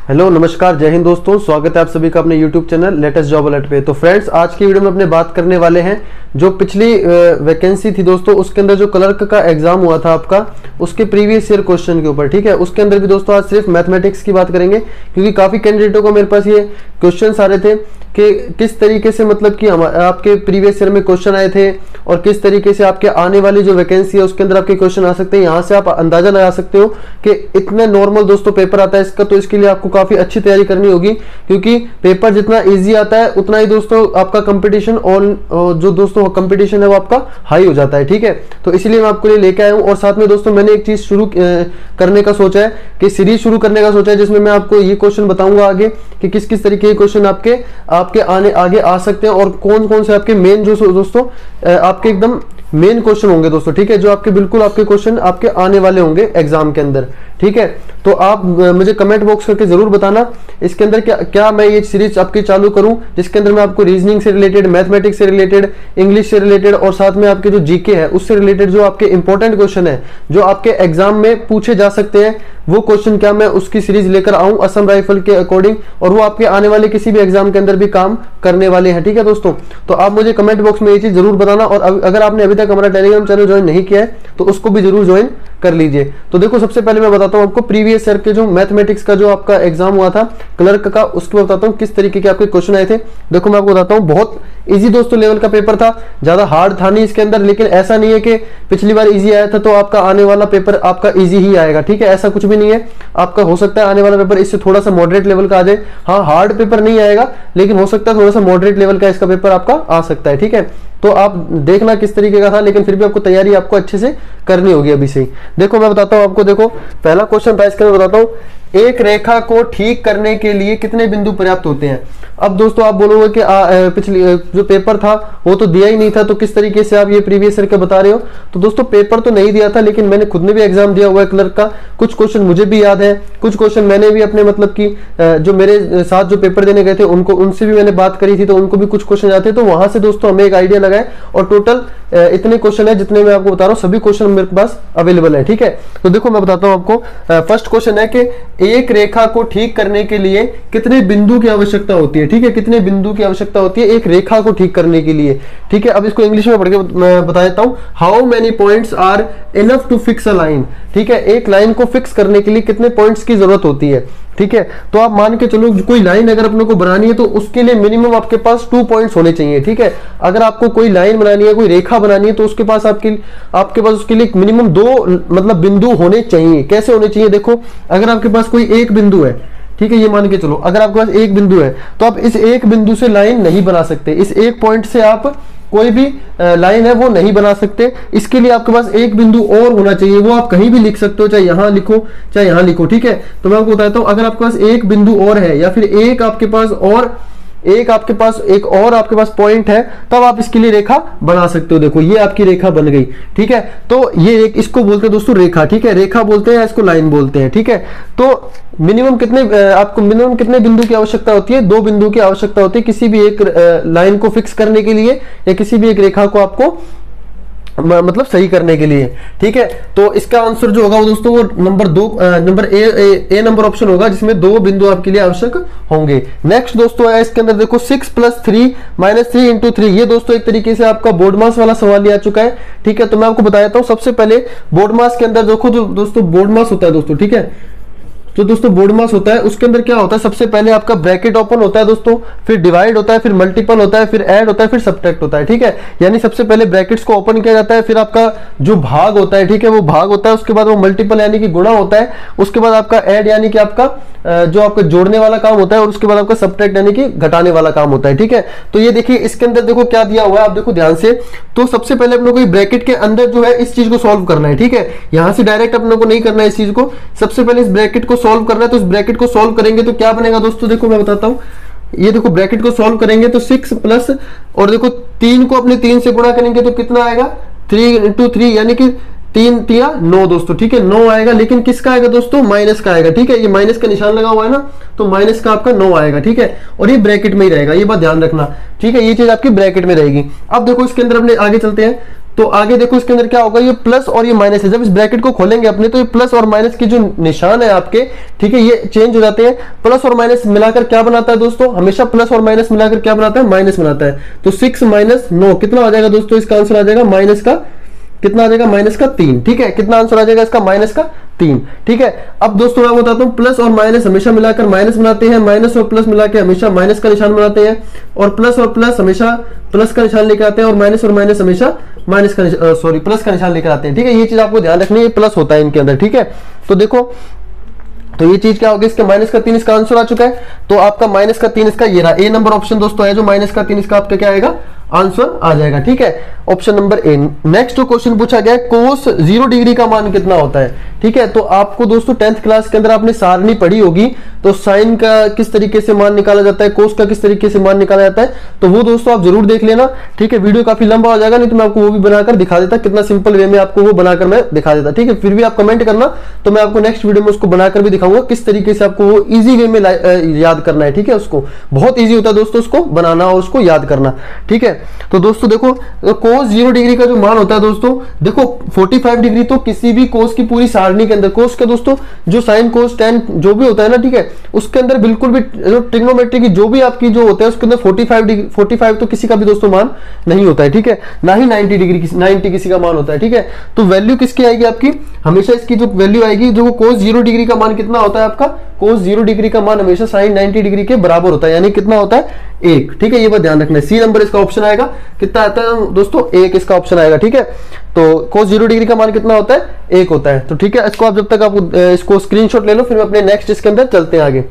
Hello नमस्कार, जय हिंद दोस्तों। स्वागत है आप सभी का अपने YouTube channel latest job alert पे। तो फ्रेंड्स, आज की वीडियो में अपने बात करने वाले हैं जो पिछली वैकेंसी थी दोस्तों, उसके अंदर जो क्लर्क का एग्जाम हुआ था आपका, उसके प्रीवियस ईयर क्वेश्चन के ऊपर। ठीक है, उसके अंदर भी दोस्तों आज सिर्फ मैथमेटिक्स की बात करेंगे, क्योंकि काफी कैंडिडेटों को मेरे पास ये क्वेश्चन आ रहे थे कि किस तरीके से मतलब कि आपके प्रीवियस ईयर में क्वेश्चन आए थे और किस तरीके से आपके आने वाली जो वैकेंसी है उसके अंदर आपके क्वेश्चन आ सकते हैं। यहाँ से आप अंदाजा लगा सकते हो कि इतने नॉर्मल दोस्तों पेपर आता है इसका, तो इसके लिए आपको काफी अच्छी तैयारी करनी होगी, क्योंकि पेपर जितना इजी आता है उतना ही दोस्तों आपका कंपटीशन और जो दोस्तों कंपटीशन है वो आपका हाई हो जाता है। ठीक है, तो इसलिए मैं आपको लेके आया हूँ। और साथ में दोस्तों मैंने एक चीज शुरू करने का सोचा है कि सीरीज शुरू करने का सोचा है, जिसमें मैं आपको ये क्वेश्चन बताऊंगा आगे कि किस किस तरीके के क्वेश्चन आपके आगे आ सकते हैं और कौन कौन से आपके मेन जो दोस्तों आपके एकदम मेन क्वेश्चन होंगे दोस्तों। ठीक है, जो आपके बिल्कुल आपके क्वेश्चन आपके आने वाले होंगे एग्जाम के अंदर। ठीक है, तो आप मुझे कमेंट बॉक्स करके जरूर बताना इसके अंदर क्या मैं ये सीरीज आपकी चालू करूं, जिसके अंदर मैं आपको रीजनिंग से रिलेटेड, मैथमेटिक्स से रिलेटेड, इंग्लिश से रिलेटेड और साथ में आपके जो जीके है उससे रिलेटेड जो आपके इंपॉर्टेंट क्वेश्चन है जो आपके एग्जाम में पूछे जा सकते हैं, वो क्वेश्चन क्या मैं उसकी सीरीज लेकर आऊं असम राइफल के अकॉर्डिंग, और वो आपके आने वाले किसी भी एग्जाम के अंदर भी काम करने वाले हैं। ठीक है दोस्तों, तो आप मुझे कमेंट बॉक्स में ये चीज जरूर बताना, और अगर आपने अभी तक हमारा टेलीग्राम चैनल ज्वाइन नहीं किया है तो उसको भी जरूर ज्वाइन कर लीजिए। तो देखो, सबसे पहले मैं बताता हूं आपको प्रीवियस ईयर के जो मैथमेटिक्स का जो आपका एग्जाम हुआ था क्लर्क का, उसको बताता हूं किस तरीके के आपके क्वेश्चन आए थे। देखो मैं आपको बताता हूं, बहुत इजी दोस्तों लेवल का पेपर था, ज्यादा हार्ड था नहीं इसके अंदर, लेकिन ऐसा नहीं है कि पिछली बार इजी आया था तो आपका आने वाला पेपर आपका इजी ही आएगा। ठीक है, ऐसा कुछ भी नहीं है, आपका हो सकता है आने वाला पेपर इससे थोड़ा सा मॉडरेट लेवल का आ जाए। हाँ, हार्ड पेपर नहीं आएगा, लेकिन हो सकता है थोड़ा सा मॉडरेट लेवल का इसका पेपर आपका आ सकता है। ठीक है, तो आप देखना किस तरीके का था, लेकिन फिर भी आपको तैयारी आपको अच्छे से करनी होगी अभी से ही। देखो मैं बताता हूं आपको, देखो पहला क्वेश्चन था इसके अंदर, बताता हूं एक रेखा को ठीक करने के लिए कितने बिंदु पर्याप्त होते हैं। अब दोस्तों आप बोलोगे कि पिछली जो पेपर था वो तो दिया ही नहीं था, तो किस तरीके से आप ये प्रीवियस ईयर का बता रहे हो। तो दोस्तों पेपर तो नहीं दिया था, लेकिन मैंने खुद ने भी एग्जाम दिया हुआ है क्लर्क का, कुछ क्वेश्चन मुझे भी याद है, कुछ क्वेश्चन मैंने भी अपने मतलब कि जो मेरे साथ जो पेपर देने गए थे उनसे भी मैंने बात करी थी, तो उनको भी कुछ क्वेश्चन आते, तो वहां से दोस्तों हमें एक आइडिया लगा है। और टोटल इतने क्वेश्चन है जितने मैं आपको बता रहा हूँ, सभी क्वेश्चन मेरे पास अवेलेबल है। ठीक है, तो देखो मैं बताता हूँ आपको, फर्स्ट क्वेश्चन है कि एक रेखा को ठीक करने के लिए कितने बिंदु की आवश्यकता होती है। ठीक है, कितने बिंदु की आवश्यकता होती है एक रेखा को ठीक करने के लिए। ठीक है, अब इसको इंग्लिश में पढ़ के मैं बता देता हूं, how many points are enough to fix a line. ठीक है, एक लाइन को फिक्स करने के लिए कितने पॉइंट्स की जरूरत होती है। ठीक है, तो आप मान के चलो कोई लाइन अगर अपने को बनानी है तो उसके लिए मिनिमम आपके पास 2 पॉइंट्स होने चाहिए। ठीक है, अगर आपको कोई लाइन बनानी है, कोई रेखा बनानी है, तो उसके पास आपके पास उसके लिए मिनिमम 2 मतलब बिंदु होने चाहिए। कैसे होने चाहिए, देखो अगर आपके पास कोई एक बिंदु है, ठीक है, ये मान के चलो अगर आपके पास एक बिंदु है, तो आप इस एक बिंदु से लाइन नहीं बना सकते, इस एक पॉइंट से आप कोई भी लाइन है वो नहीं बना सकते। इसके लिए आपके पास एक बिंदु और होना चाहिए, वो आप कहीं भी लिख सकते हो, चाहे यहां लिखो चाहे यहां लिखो। ठीक है, तो मैं आपको बताता हूं, अगर आपके पास एक बिंदु और है या फिर एक आपके और आपके पास पॉइंट है, तब आप इसके लिए रेखा बना सकते हो। देखो ये आपकी रेखा बन गई। ठीक है, तो ये एक इसको बोलते हैं दोस्तों रेखा। ठीक है, रेखा बोलते हैं, इसको लाइन बोलते हैं। ठीक है, तो आपको मिनिमम कितने बिंदु की आवश्यकता होती है, 2 बिंदु की आवश्यकता होती है किसी भी एक लाइन को फिक्स करने के लिए या किसी भी एक रेखा को आपको मतलब सही करने के लिए। ठीक है, तो इसका आंसर जो होगा वो दोस्तों वो नंबर ए नंबर ऑप्शन होगा, जिसमें 2 बिंदु आपके लिए आवश्यक होंगे। नेक्स्ट दोस्तों है इसके अंदर, देखो 6 + 3 - 3 × 3। ये दोस्तों एक तरीके से आपका बोर्ड मास वाला सवाल आ चुका है। ठीक है, तो मैं आपको बता देता हूं, सबसे पहले बोर्ड मास के अंदर देखो, जो दोस्तों बोर्ड मास होता है दोस्तों, ठीक है, तो दोस्तों बोर्ड मास होता है, उसके अंदर क्या होता है, सबसे पहले आपका ब्रैकेट ओपन होता है दोस्तों, फिर डिवाइड होता है, फिर मल्टीपल होता है, फिर ऐड होता है, फिर सब्ट्रैक्ट होता है। ठीक है, यानी सबसे पहले ब्रैकेट्स को ओपन किया जाता है, फिर आपका जो भाग होता है, ठीक है, वो भाग होता है, उसके बाद वो मल्टीपल यानी कि गुणा होता है, उसके बाद आपका ऐड यानी कि आपका जो आपका जोड़ने वाला काम होता है, और उसके बाद आपका सब्ट्रैक्ट यानी कि घटाने वाला काम होता है। ठीक है, तो ये देखिए इसके अंदर देखो क्या दिया हुआ है, आप देखो ध्यान से। तो सबसे पहले अपने को ब्रैकेट के अंदर जो है इस चीज को सॉल्व करना है। ठीक है, यहां से डायरेक्ट अपने को नहीं करना है इस चीज को, सबसे पहले इस ब्रैकेट को सॉल्व करना है। तो इस ब्रैकेट को सॉल्व करेंगे तो क्या बनेगा दोस्तों, देखो मैं बताता हूं, ये देखो ब्रैकेट को सॉल्व करेंगे तो 6 प्लस, और देखो 3 को अपने 3 से गुणा करेंगे तो कितना आएगा, 3 × 3 यानी कि 3 × 3 = 9 दोस्तों। ठीक है, 9 आएगा, लेकिन किसका आएगा दोस्तों, माइनस का आएगा। ठीक है, ये माइनस का निशान लगा हुआ है ना, तो माइनस का आपका 9 आएगा। ठीक है, और ये ब्रैकेट में ही रहेगा, ये बात ध्यान रखना। ठीक है, ये चीज आपकी ब्रैकेट में रहेगी। अब देखो इसके अंदर अपने आगे चलते हैं, तो आगे देखो इसके अंदर क्या होगा, ये प्लस और ये माइनस है। जब इस ब्रैकेट को खोलेंगे अपने तो ये प्लस और माइनस के जो निशान है आपके, ठीक है, ये चेंज हो जाते हैं। प्लस और माइनस मिलाकर क्या बनाता है दोस्तों, हमेशा प्लस और माइनस मिलाकर क्या बनाता है, माइनस बनाता है। तो 6 माइनस 9 कितना आ जाएगा दोस्तों, इसका आंसर आ जाएगा माइनस का कितना आ जाएगा, माइनस का 3। ठीक है, कितना आंसर आ जाएगा इसका, माइनस का 3। ठीक है, अब दोस्तों मैं बताता हूं, प्लस और माइनस हमेशा मिलाकर माइनस बनाते हैं, माइनस और प्लस मिलाकर हमेशा माइनस का निशान बनाते हैं, और प्लस हमेशा प्लस का निशान लेकर आते हैं, और माइनस हमेशा माइनस का प्लस का निशान लेकर आते हैं। ठीक है, ये चीज आपको ध्यान रखनी है, प्लस होता है इनके अंदर। ठीक है, तो देखो, तो ये चीज क्या होगी, इसके माइनस का 3 इसका आंसर आ चुका है। तो आपका माइनस का 3 इसका ये रहा, ए नंबर ऑप्शन दोस्तों है जो माइनस का 3 इसका आपका क्या आएगा, आंसर आ जाएगा। ठीक है, option number A. Next question पूछा गया कोस 0 डिग्री का मान कितना होता है। ठीक है, तो आपको दोस्तों 10th क्लास के अंदर आपने सारणी पढ़ी होगी, तो साइन का किस तरीके से मान निकाला जाता है, कोस का किस तरीके से मान निकाला जाता है, तो वो दोस्तों आप जरूर देख लेना। ठीक है, वीडियो काफी लंबा हो जाएगा, नहीं तो मैं आपको वो भी बनाकर दिखा देता, कितना सिंपल वे में आपको वो बनाकर मैं दिखा देता। ठीक है, फिर भी आप कमेंट करना, तो मैं आपको नेक्स्ट वीडियो में उसको बनाकर भी दिखाऊंगा किस तरीके से आपको वो इजी वे में याद करना है। ठीक है, उसको बहुत ईजी होता है दोस्तों उसको बनाना और उसको याद करना। ठीक है, तो दोस्तों देखो, कोस 0 डिग्री का जो मान होता है दोस्तों, देखो 45 डिग्री तो किसी भी कोस की पूरी सारणी के अंदर, कोस का दोस्तों जो साइन कोस टेन जो भी होता है ना, ठीक है, उसके अंदर बिल्कुल भी जो ट्रिग्नोमेट्री की जो भी आपकी जो होता है उसके अंदर 45 तो किसी का भी दोस्तों मान नहीं होता है। ठीक है, ना ही 90 किसी का मान होता है। ठीक है, तो वैल्यू किसकी आएगी आपकी, हमेशा इसकी जो वैल्यू आएगी, जो कोस 0 डिग्री का मान कितना होता है आपका, कोस 0 डिग्री का मान हमेशा साइन 90 डिग्री के बराबर होता है, यानी कितना होता है, 1। ठीक है, ये बात ध्यान रखना है। सी नंबर इसका ऑप्शन आएगा, कितना आता है दोस्तों, 1 इसका ऑप्शन आएगा। ठीक है, तो कोस 0 डिग्री का मान कितना होता है, 1 होता है। तो ठीक है, इसको आप जब तक आप इसको स्क्रीनशॉट ले लो, फिर अपने नेक्स्ट इसके अंदर चलते हैं आगे।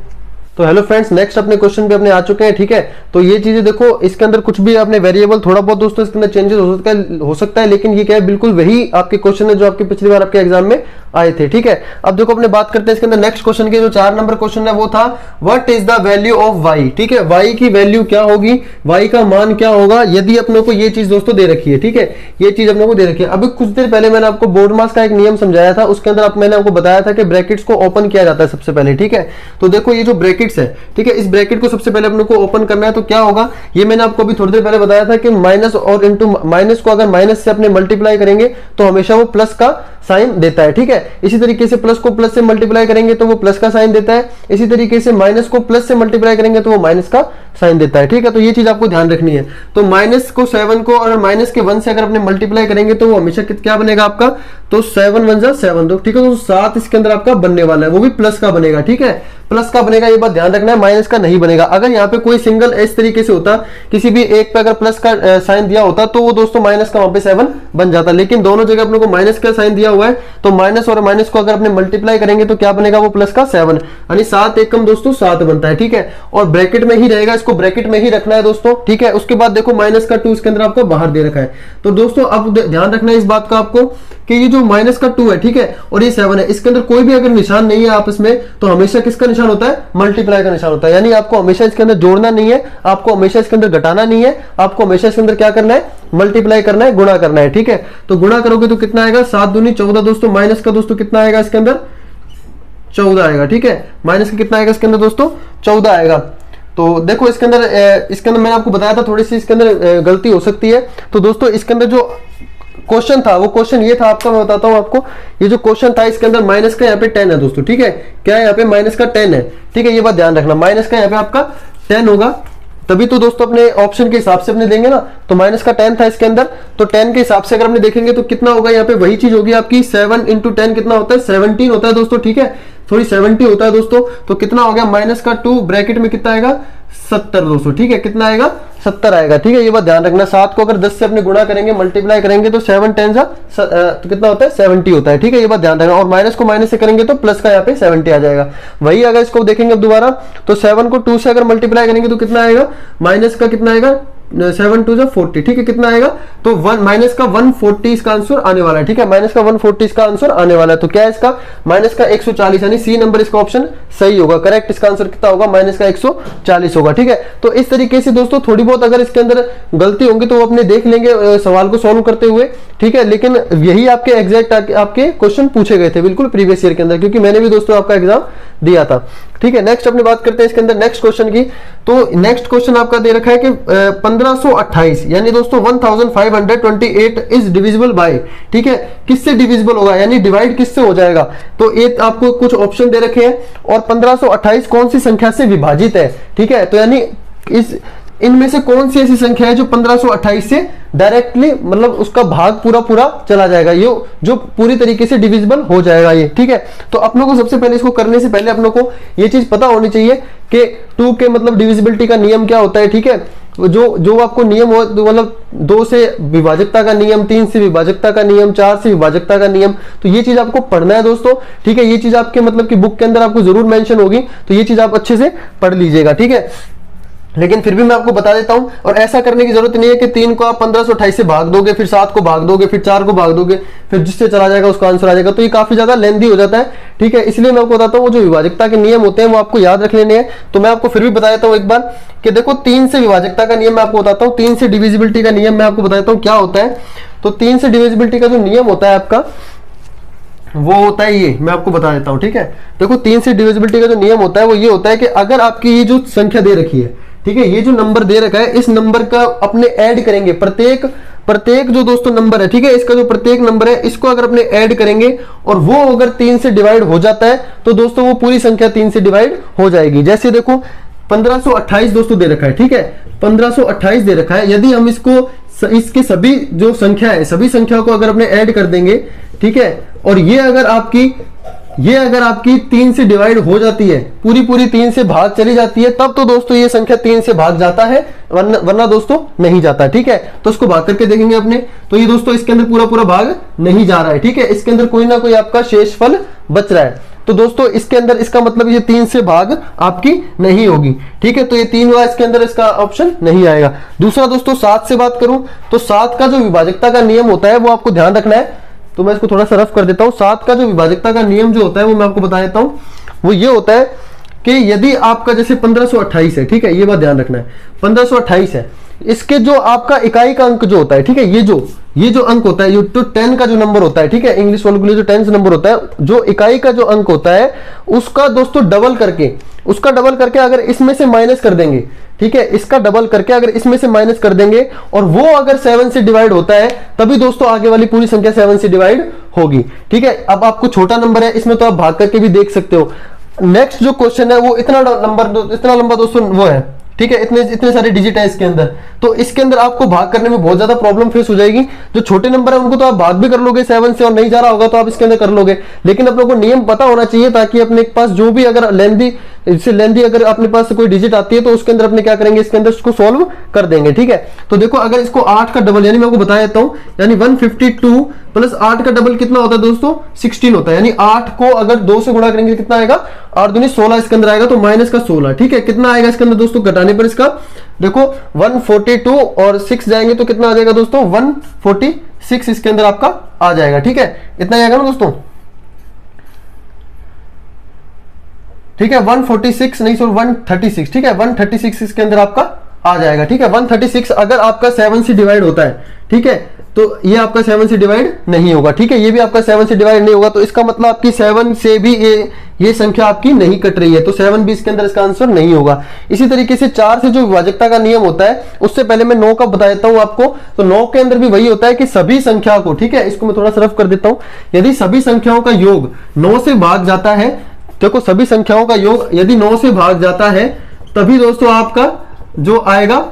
तो हेलो फ्रेंड्स, नेक्स्ट अपने क्वेश्चन पे अपने आ चुके हैं। ठीक है, तो ये चीजें देखो, इसके अंदर कुछ भी आपने वेरिएबल थोड़ा बहुत दोस्तों इसके अंदर चेंजेस हो सकता है, लेकिन ये क्या है, बिल्कुल वही आपके क्वेश्चन है जो आपके पिछली बार आपके एग्जाम में आए थे। ठीक है, अब देखो अपने बात करते हैं इसके अंदर नेक्स्ट क्वेश्चन के, जो 4 नंबर क्वेश्चन है वो था what is the value of y. ठीक है, वाई की वैल्यू क्या होगी, वाई का मान क्या होगा, यदि अपनों को ये चीज दोस्तों दे रखी है। ठीक है, ये चीज अपनों को दे रखी है। अभी कुछ देर पहले मैंने आपको बोर्ड मास का एक नियम समझाया था, उसके अंदर मैंने आपको बताया था कि ब्रैकेट्स को ओपन किया जाता है सबसे पहले। ठीक है, तो देखो ये जो ब्रैकेट्स है, ठीक है, इस ब्रैकेट को सबसे पहले अपने को ओपन करना है, तो क्या होगा, ये मैंने आपको अभी थोड़ी देर पहले बताया था कि माइनस और इंटू माइनस को अगर माइनस से अपने मल्टीप्लाई करेंगे तो हमेशा वो प्लस का साइन देता है। ठीक है, इसी तरीके से प्लस को प्लस से मल्टीप्लाई करेंगे तो वो प्लस का साइन देता है, इसी तरीके से माइनस को प्लस से मल्टीप्लाई करेंगे तो वो माइनस का साइन देता है। ठीक है, तो ये चीज आपको ध्यान रखनी है। तो माइनस को 7 को और माइनस के 1 से अगर अपने मल्टीप्लाई करेंगे तो वो हमेशा क्या बनेगा आपका, तो 7 1 जा 7 दो। ठीक है, तो 7 इसके अंदर आपका बनने वाला है, वो भी प्लस का बनेगा। ठीक है, प्लस का बनेगा, ये बात ध्यान रखना है, माइनस का नहीं बनेगा। अगर यहाँ पे कोई सिंगल इस तरीके से होता, किसी भी एक पे अगर प्लस का साइन दिया होता तो वो दोस्तों माइनस का वहां पे 7 बन जाता, लेकिन दोनों जगह अपने को माइनस का साइन दिया हुआ है, तो माइनस और माइनस को अगर अपने मल्टीप्लाई करेंगे तो क्या बनेगा, वो प्लस का 7, यानी 7 एकम दोस्तों 7 बनता है। ठीक है, और ब्रैकेट में ही रहेगा, इसको ब्रैकेट में ही रखना है दोस्तों। ठीक है, उसके बाद देखो माइनस का 2 इसके अंदर आपको बाहर दे रखा है, तो दोस्तों अब ध्यान रखना है इस बात का आपको कि ये जो माइनस का 2 है, ठीक है, और ये 7 है, इसके अंदर कोई भी अगर निशान नहीं है आपस में, तो हमेशा किसका निशान होता है, मल्टीप्लाई का निशान होता है। यानी आपको हमेशा इसके अंदर जोड़ना नहीं है, आपको हमेशा इसके अंदर घटाना नहीं है, आपको हमेशा इसके अंदर क्या करना है, मल्टीप्लाई करना है, गुणा करना है। ठीक है, तो गुणा करोगे तो कितना आएगा, 7 दूनी 14 दोस्तों, माइनस का दोस्तों कितना आएगा इसके अंदर, 14 आएगा। ठीक है, माइनस का कितना आएगा इसके अंदर दोस्तों, 14 आएगा। तो देखो इसके अंदर मैंने आपको बताया था थोड़ी सी इसके अंदर गलती हो सकती है। तो दोस्तों इसके अंदर जो क्वेश्चन था वो क्वेश्चन ये था आपका, मैं बताता हूं आपको, ये जो क्वेश्चन था इसके अंदर माइनस का यहाँ पे 10 है दोस्तों। ठीक है, क्या है यहाँ पे माइनस का 10 है। ठीक है, ये बात ध्यान रखना, माइनस का यहाँ पे आपका 10 होगा, तभी तो दोस्तों अपने ऑप्शन के हिसाब से अपने देंगे ना। तो माइनस का 10 था इसके अंदर, तो 10 के हिसाब से अगर अपने देखेंगे तो कितना होगा, यहाँ पे वही चीज होगी आपकी, 7 इंटू 10 कितना होता है, 17 होता है दोस्तों। ठीक है, सॉरी 70 होता है दोस्तों। तो कितना हो गया, माइनस का 2 ब्रैकेट में कितना आएगा, 70 दोस्तों। ठीक है, कितना आएगा, 70 आएगा। ठीक है, ये बात ध्यान रखना, 7 को अगर 10 से अपने गुणा करेंगे, मल्टीप्लाई करेंगे तो 7 10 तो कितना होता है, 70 होता है। ठीक है, ये बात ध्यान रखना, और माइनस को माइनस से करेंगे तो प्लस का यहाँ पे 70 आ जाएगा। वही अगर इसको देखेंगे अब दोबारा, तो 7 को 2 से अगर मल्टीप्लाई करेंगे तो कितना आएगा, माइनस का कितना आएगा, 7 2 40। ठीक है, कितना आएगा, तो माइनस का 140 इसका आंसर आने वाला है। ठीक है, माइनस का 140 इसका आंसर आने वाला है। तो क्या है इसका, माइनस का 140, यानी सी नंबर इसका ऑप्शन सही होगा, करेक्ट। इसका आंसर कितना होगा, माइनस का 140 होगा। ठीक है, तो इस तरीके से दोस्तों थोड़ी बहुत अगर इसके अंदर गलती होंगी तो वो अपने देख लेंगे सवाल को सॉल्व करते हुए। ठीक है, लेकिन यही आपके एग्जैक्ट आपके क्वेश्चन पूछे गए थे बिल्कुल प्रीवियस ईयर के अंदर, क्योंकि मैंने भी दोस्तों आपका एग्जाम दिया था। ठीक है, नेक्स्ट अपनी बात करते हैं इसके अंदर नेक्स्ट क्वेश्चन की। तो नेक्स्ट क्वेश्चन आपका दे रखा है कि 1528 यानी दोस्तों 1528 इज डिविजिबल बाय, ठीक है, किससे डिविजिबल होगा यानी डिवाइड किससे हो जाएगा। तो ये आपको कुछ ऑप्शन दे रखे हैं और 1528 कौन सी संख्या से विभाजित है, ठीक है, तो यानी इनमें से कौन सी ऐसी संख्या है जो 1528 से डायरेक्टली मतलब उसका भाग पूरा पूरा चला जाएगा, ये जो पूरी तरीके से डिविजिबल हो जाएगा ये, ठीक है। तो अपनों को सबसे पहले इसको करने से पहले अपनों को ये चीज पता होनी चाहिए कि 2 के मतलब डिविजिबिलिटी का नियम क्या होता है, ठीक है। जो आपको नियम हो मतलब 2 से विभाजकता का नियम, 3 से विभाजकता का नियम, 4 से विभाजकता का नियम, तो ये चीज आपको पढ़ना है दोस्तों, ठीक है। ये चीज आपके मतलब कि बुक के अंदर आपको जरूर मेंशन होगी, तो ये चीज आप अच्छे से पढ़ लीजिएगा, ठीक है। लेकिन फिर भी मैं आपको बता देता हूं, और ऐसा करने की जरूरत नहीं है कि 3 को आप 1528 से भाग दोगे, फिर 7 को भाग दोगे, फिर 4 को भाग दोगे, फिर जिससे चला जाएगा उसका आंसर आ जाएगा, तो ये काफी ज्यादा लेंथी हो जाता है, ठीक है। इसलिए मैं आपको बताता हूँ वो जो विभाजकता के नियम होते हैं वो आपको याद रख लेने हैं। तो मैं आपको फिर भी बता देता हूँ एक बार कि देखो 3 से विभाजकता का नियम मैं आपको बताता हूँ, 3 से डिविजिबिलिटी का नियम मैं आपको बता देता हूँ क्या होता है। तो 3 से डिविजिबिलिटी का जो नियम होता है आपका वो होता है ये, मैं आपको बता देता हूँ, ठीक है। देखो 3 से डिविजिबिलिटी का जो नियम होता है वो ये होता है कि अगर आपकी ये जो संख्या दे रखी है, ठीक है, ये जो नंबर दे रखा है इस नंबर का अपने ऐड करेंगे, प्रत्येक जो दोस्तों नंबर है, ठीक है, इसका जो प्रत्येक नंबर है इसको अगर अपने ऐड करेंगे और वो अगर 3 से डिवाइड हो जाता है तो दोस्तों वो पूरी संख्या 3 से डिवाइड हो जाएगी। जैसे देखो 1528 दोस्तों दे रखा है, ठीक है, 1528 दे रखा है, यदि हम इसके सभी जो संख्या है सभी संख्याओं को अगर अपने ऐड कर देंगे, ठीक है, और ये अगर आपकी 3 से डिवाइड हो जाती है, पूरी 3 से भाग चली जाती है, तब तो दोस्तों ये संख्या 3 से भाग जाता है, वरना दोस्तों नहीं जाता, ठीक है। तो इसको भाग करके देखेंगे अपने, तो ये दोस्तों इसके अंदर पूरा भाग नहीं जा रहा है, ठीक है, इसके अंदर कोई ना कोई आपका शेषफल बच रहा है। तो दोस्तों इसके अंदर इसका मतलब ये 3 से भाग आपकी नहीं होगी, ठीक है, तो ये 3 हुआ, इसके अंदर इसका ऑप्शन नहीं आएगा। दूसरा दोस्तों 7 से बात करूं तो 7 का जो विभाजकता का नियम होता है वो आपको ध्यान रखना है, तो मैं इसको थोड़ा सा रफ कर देता हूं। 7 का जो विभाजकता का नियम जो होता है वो मैं आपको बता देता हूं, वो ये होता है कि यदि आपका जैसे 1528 है, ठीक है, ये बात ध्यान रखना है, 1528 है, इसके जो आपका इकाई का अंक जो होता है, ठीक है, ये जो अंक होता है, ये तो 10 का जो नंबर होता है, ठीक है, इंग्लिश वालों के लिए जो 10 नंबर होता है, जो इकाई का जो अंक होता है उसका दोस्तों डबल करके अगर इसमें से माइनस कर देंगे, ठीक है, इसका डबल करके अगर इसमें से माइनस कर देंगे और वो अगर 7 से डिवाइड होता है तभी दोस्तों आगे वाली पूरी संख्या 7 से डिवाइड होगी, ठीक है। अब आपको छोटा नंबर है, इसमें तो आप भाग करके भी देख सकते हो। नेक्स्ट जो क्वेश्चन है वो इतना लंबा दोस्तों वो है, ठीक है, इतने सारे डिजिट है इसके अंदर, तो इसके अंदर आपको भाग करने में बहुत ज्यादा प्रॉब्लम फेस हो जाएगी। जो छोटे नंबर है उनको तो आप भाग भी कर लोगे 7 से, और नहीं जा रहा होगा तो आप इसके अंदर कर लोगे, लेकिन अपने को नियम पता होना चाहिए ताकि अपने पास जो भी अगर लेंदी अगर अपने पास कोई डिजिट आती है तो उसके अंदर अपने क्या करेंगे, इसके अंदर उसको सॉल्व कर देंगे, ठीक है। तो देखो अगर इसको 8 का डबल, यानी मैं आपको बता देता हूं, यानी 152 प्लस 8 का डबल कितना होता है दोस्तों, 16 होता है, यानी 8 को अगर 2 से गुणा करेंगे कितना आएगा, 8 दूनी 16 इसके अंदर आएगा, तो माइनस का 16, ठीक है। कितना आएगा इसके अंदर दोस्तों घटाने पर, इसका देखो 142 और 6 जाएंगे तो कितना आ जाएगा दोस्तों, 146 इसके अंदर आपका आ जाएगा, ठीक है, इतना आएगा ना दोस्तों, ठीक है, 146 नहीं सॉरी 136, ठीक है, 136 इसके अंदर आपका आ जाएगा, ठीक है। 136 अगर आपका 7 से डिवाइड होता है, ठीक है, तो ये आपका 7 से डिवाइड नहीं होगा, ठीक है, ये भी आपका 7 से डिवाइड नहीं होगा, तो इसका मतलब आपकी 7 से भी ये संख्या आपकी नहीं कट रही है, तो 7 भी इसके अंदर इसका आंसर नहीं होगा। इसी तरीके से 4 से जो विभाजकता का नियम होता है, उससे पहले मैं 9 का बता देता हूं आपको। तो 9 के अंदर भी वही होता है कि सभी संख्या को, ठीक है, इसको मैं थोड़ा सा रफ कर देता हूं, यदि सभी संख्याओं का योग 9 से भाग जाता है, देखो सभी संख्याओं का योग यदि 9 से भाग जाता है तभी दोस्तों आपका जो आएगा,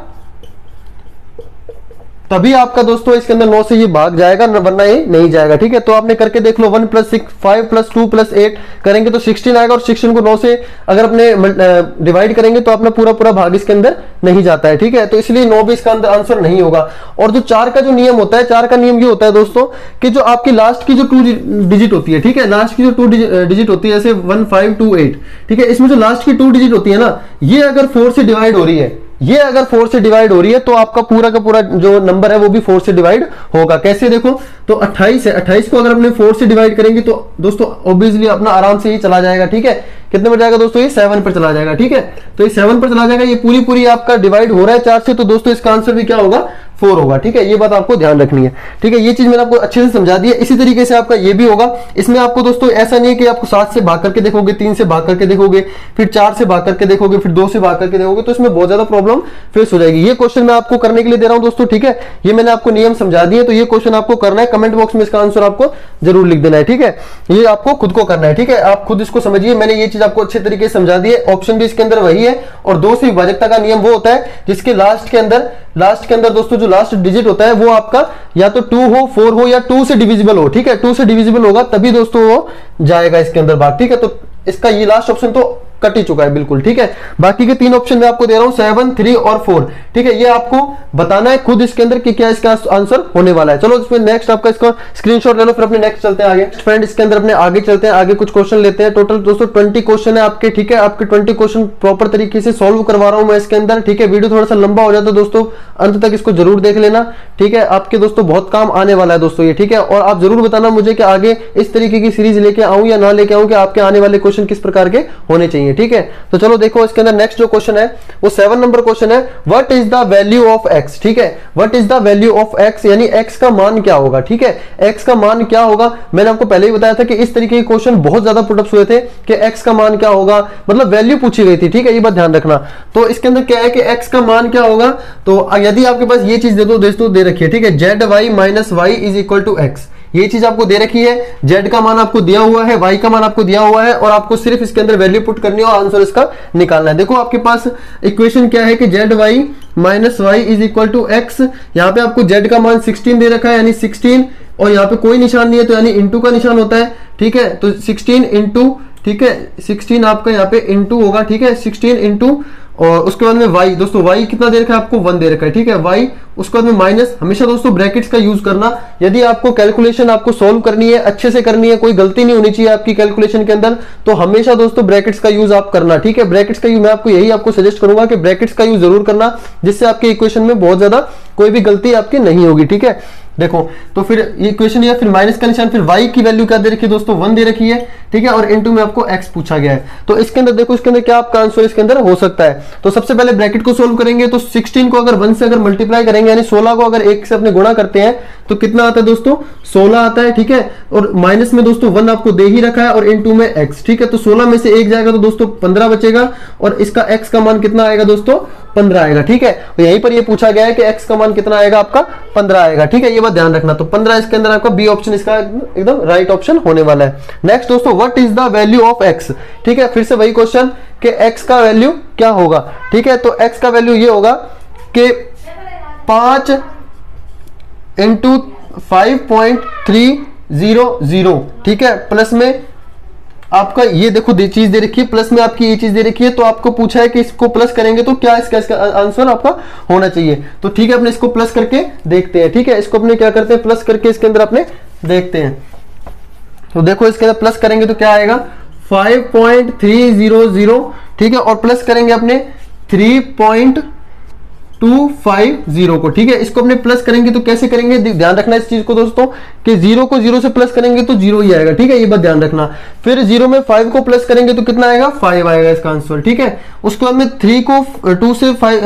तभी आपका दोस्तों इसके अंदर 9 से ये भाग जाएगा, वरना ये नहीं जाएगा, ठीक है। तो आपने करके देख लो, 1 + 6 5 + 2 + 8 करेंगे तो 16 आएगा, और 16 को 9 से अगर अपने डिवाइड करेंगे तो अपना पूरा भाग इसके अंदर नहीं जाता है, ठीक है। तो इसलिए 9 भी इसका अंदर आंसर नहीं होगा। और जो 4 का जो नियम होता है, 4 का नियम ये होता है दोस्तों कि जो आपकी लास्ट की जो 2 डिजिट होती है, ठीक है, लास्ट की जो 2 डिजिट होती है, जैसे 1 5 2 8, ठीक है, इसमें जो लास्ट की 2 डिजिट होती है ना, ये अगर 4 से डिवाइड हो रही है, ये अगर 4 से डिवाइड हो रही है तो आपका पूरा का पूरा जो नंबर है वो भी 4 से डिवाइड होगा। कैसे देखो, तो 28 है, 28 को अगर अपने 4 से डिवाइड करेंगे तो दोस्तों ऑब्वियसली अपना आराम से ही चला जाएगा, ठीक है। कितने पर जाएगा दोस्तों, ये 7 पर चला जाएगा, ठीक है। तो ये 7 पर चला जाएगा, ये पूरी आपका डिवाइड हो रहा है 4 से, तो दोस्तों इसका आंसर भी क्या होगा, 4 होगा। ठीक है, ये बात आपको ध्यान रखनी है। ठीक है, ये चीज मैंने आपको अच्छे से समझा दी है। इसी तरीके से आपका ये भी होगा। इसमें आपको दोस्तों ऐसा नहीं है कि आपको 7 से भाग करके देखोगे, 3 से भाग करके देखोगे, फिर 4 से भाग करके देखोगे, फिर 2 से भाग करके देखोगे, तो इसमें बहुत ज्यादा प्रॉब्लम फेस हो जाएगी। ये क्वेश्चन मैं आपको करने के लिए दे रहा हूं दोस्तों। ठीक है, ये मैंने आपको नियम समझा दिए, तो ये क्वेश्चन आपको करना है। कमेंट बॉक्स में इसका आंसर आपको जरूर लिख देना है। ठीक है, ये आपको खुद को करना है। ठीक है, आप खुद इसको समझिए। मैंने ये चीज आपको अच्छे तरीके से समझा दी है। ऑप्शन भी इसके अंदर वही है। और 2 से विभाजकता का नियम वो होता है जिसके लास्ट के अंदर दोस्तों जो लास्ट डिजिट होता है वो आपका या तो 2 हो, 4 हो या 2 से डिविजिबल हो। ठीक है, 2 से डिविजिबल होगा तभी दोस्तों वो जाएगा इसके अंदर भाग। ठीक है, तो इसका ये लास्ट ऑप्शन तो कट ही चुका है बिल्कुल। ठीक है, बाकी के 3 ऑप्शन मैं आपको दे रहा हूं 7, 3 और 4। ठीक है, ये आपको बताना है खुद इसके अंदर कि क्या इसका आंसर होने वाला है। चलो इसमें नेक्स्ट आपका इसका स्क्रीनशॉट ले लो, फिर अपने नेक्स्ट चलते हैं आगे। फ्रेंड इसके अंदर अपने आगे चलते हैं, आगे कुछ क्वेश्चन लेते हैं। टोटल दोस्तों 20 क्वेश्चन है आपके। ठीक है, आपके 20 क्वेश्चन प्रॉपर तरीके से सॉल्व करवा रहा हूं मैं इसके अंदर। ठीक है, वीडियो थोड़ा सा लंबा हो जाता है दोस्तों, अंत तक इसको जरूर देख लेना। ठीक है, आपके दोस्तों बहुत काम आने वाला है दोस्तों ये। ठीक है, और आप जरूर बताना मुझे कि आगे इस तरीके की सीरीज लेके आऊं या ना लेके आऊं, कि आपके आने वाले क्वेश्चन किस प्रकार के होने चाहिए। ठीक है, तो चलो देखो इसके अंदर नेक्स्ट जो क्वेश्चन है वो 7 नंबर क्वेश्चन है। What is the value of x. ठीक है, what is the value of x, यानी एक्स का मान क्या होगा। ठीक है, एक्स का मान क्या होगा, मैंने आपको पहले ही बताया था कि इस तरीके के क्वेश्चन बहुत ज्यादा पुटअप्स हुए थे कि एक्स का मान क्या होगा, मतलब वैल्यू पूछी गई थी। ठीक है, ये बात ध्यान रखना। तो इसके अंदर क्या है कि एक्स का मान क्या होगा, तो यदि आपके पास ये चीज दे रखी है। ठीक है, z y minus y is equal to x, ये चीज आपको दे रखी है। जेड का मान आपको दिया हुआ है, वाई का मान आपको दिया हुआ है, और आपको सिर्फ इसके अंदर वैल्यू पुट करनी है और आंसर इसका निकालना है। देखो आपके पास इक्वेशन क्या है कि z y minus y is equal to x. यहाँ पे आपको जेड का मान 16 दे रखा है, यानी 16, और यहाँ पे कोई निशान नहीं है तो यानी इंटू का निशान होता है। ठीक है, तो 16 इंटू, ठीक है 16 आपका यहाँ पे इंटू होगा। ठीक है, 16 इंटू, और उसके बाद में y दोस्तों, y कितना दे रखा है आपको, 1 दे रखा है। ठीक है, y, उसके बाद में माइनस। हमेशा दोस्तों ब्रैकेट्स का यूज करना। यदि आपको कैलकुलेशन आपको सॉल्व करनी है, अच्छे से करनी है, कोई गलती नहीं होनी चाहिए आपकी कैलकुलेशन के अंदर, तो हमेशा दोस्तों ब्रैकेट्स का यूज आप करना। ठीक है, ब्रैकेट्स का यूज मैं आपको सजेस्ट करूंगा कि ब्रैकेट्स का यूज जरूर करना, जिससे आपके इक्वेशन में बहुत ज्यादा कोई भी गलती आपकी नहीं होगी। ठीक है, देखो तो फिर ये इक्वेशन, या फिर माइनस का निशान, फिर y की वैल्यू क्या दे रखी है दोस्तों, 1 दे रखी है। ठीक है, और इनटू में आपको x पूछा गया है। तो इसके अंदर देखो, इसके अंदर क्या आपका आंसर इसके अंदर हो सकता है। तो सबसे पहले ब्रैकेट को सोल्व करेंगे, तो 16 को अगर 1 से अगर मल्टीप्लाई करेंगे, यानी 16 को अगर 1 से अपने गुणा करते हैं तो कितना आता है दोस्तों, 16 आता है। ठीक है, और माइनस में दोस्तों 1 आपको दे ही रखा है, और इनटू में x। ठीक है, तो 16 में से 1 जाएगा तो दोस्तों 15 बचेगा, और इसका x का मान कितना आएगा दोस्तों, 15 आएगा। ठीक है, तो यहीं पर ये पूछा गया है कि x का मान कितना आएगा आपका, 15 आएगा। ठीक है, ये बात ध्यान रखना। तो 15 इसके अंदर आपका बी ऑप्शन इसका एकदम राइट ऑप्शन होने वाला है। नेक्स्ट दोस्तों, what is the value of x। ठीक है, फिर से वही क्वेश्चन कि x का वैल्यू क्या होगा। ठीक है, तो x का वैल्यू ये होगा कि 5 इंटू 5.300। ठीक है, प्लस में आपका ये देखो चीज दे रखी है, प्लस में आपकी ये चीज दे रखी है, तो आपको पूछा है कि इसको प्लस करेंगे तो क्या इसका आंसर आपका होना चाहिए। तो ठीक है, अपने इसको प्लस करके देखते हैं। ठीक है, इसको अपने क्या करते हैं, प्लस करके इसके अंदर अपने देखते हैं। तो देखो इसके अंदर प्लस करेंगे तो क्या आएगा, 5.300। ठीक है, और प्लस करेंगे अपने 3.250 को। ठीक है, इसको अपने प्लस करेंगे तो कैसे करेंगे, ध्यान रखना इस चीज को दोस्तों कि 0 को 0 से प्लस करेंगे तो 0 ही आएगा। ठीक है, ये बात ध्यान रखना। फिर 0 में 5 को प्लस करेंगे तो कितना आएगा, 5 आएगा इसका आंसर। ठीक है, उसके बाद में 3 को 2 से 5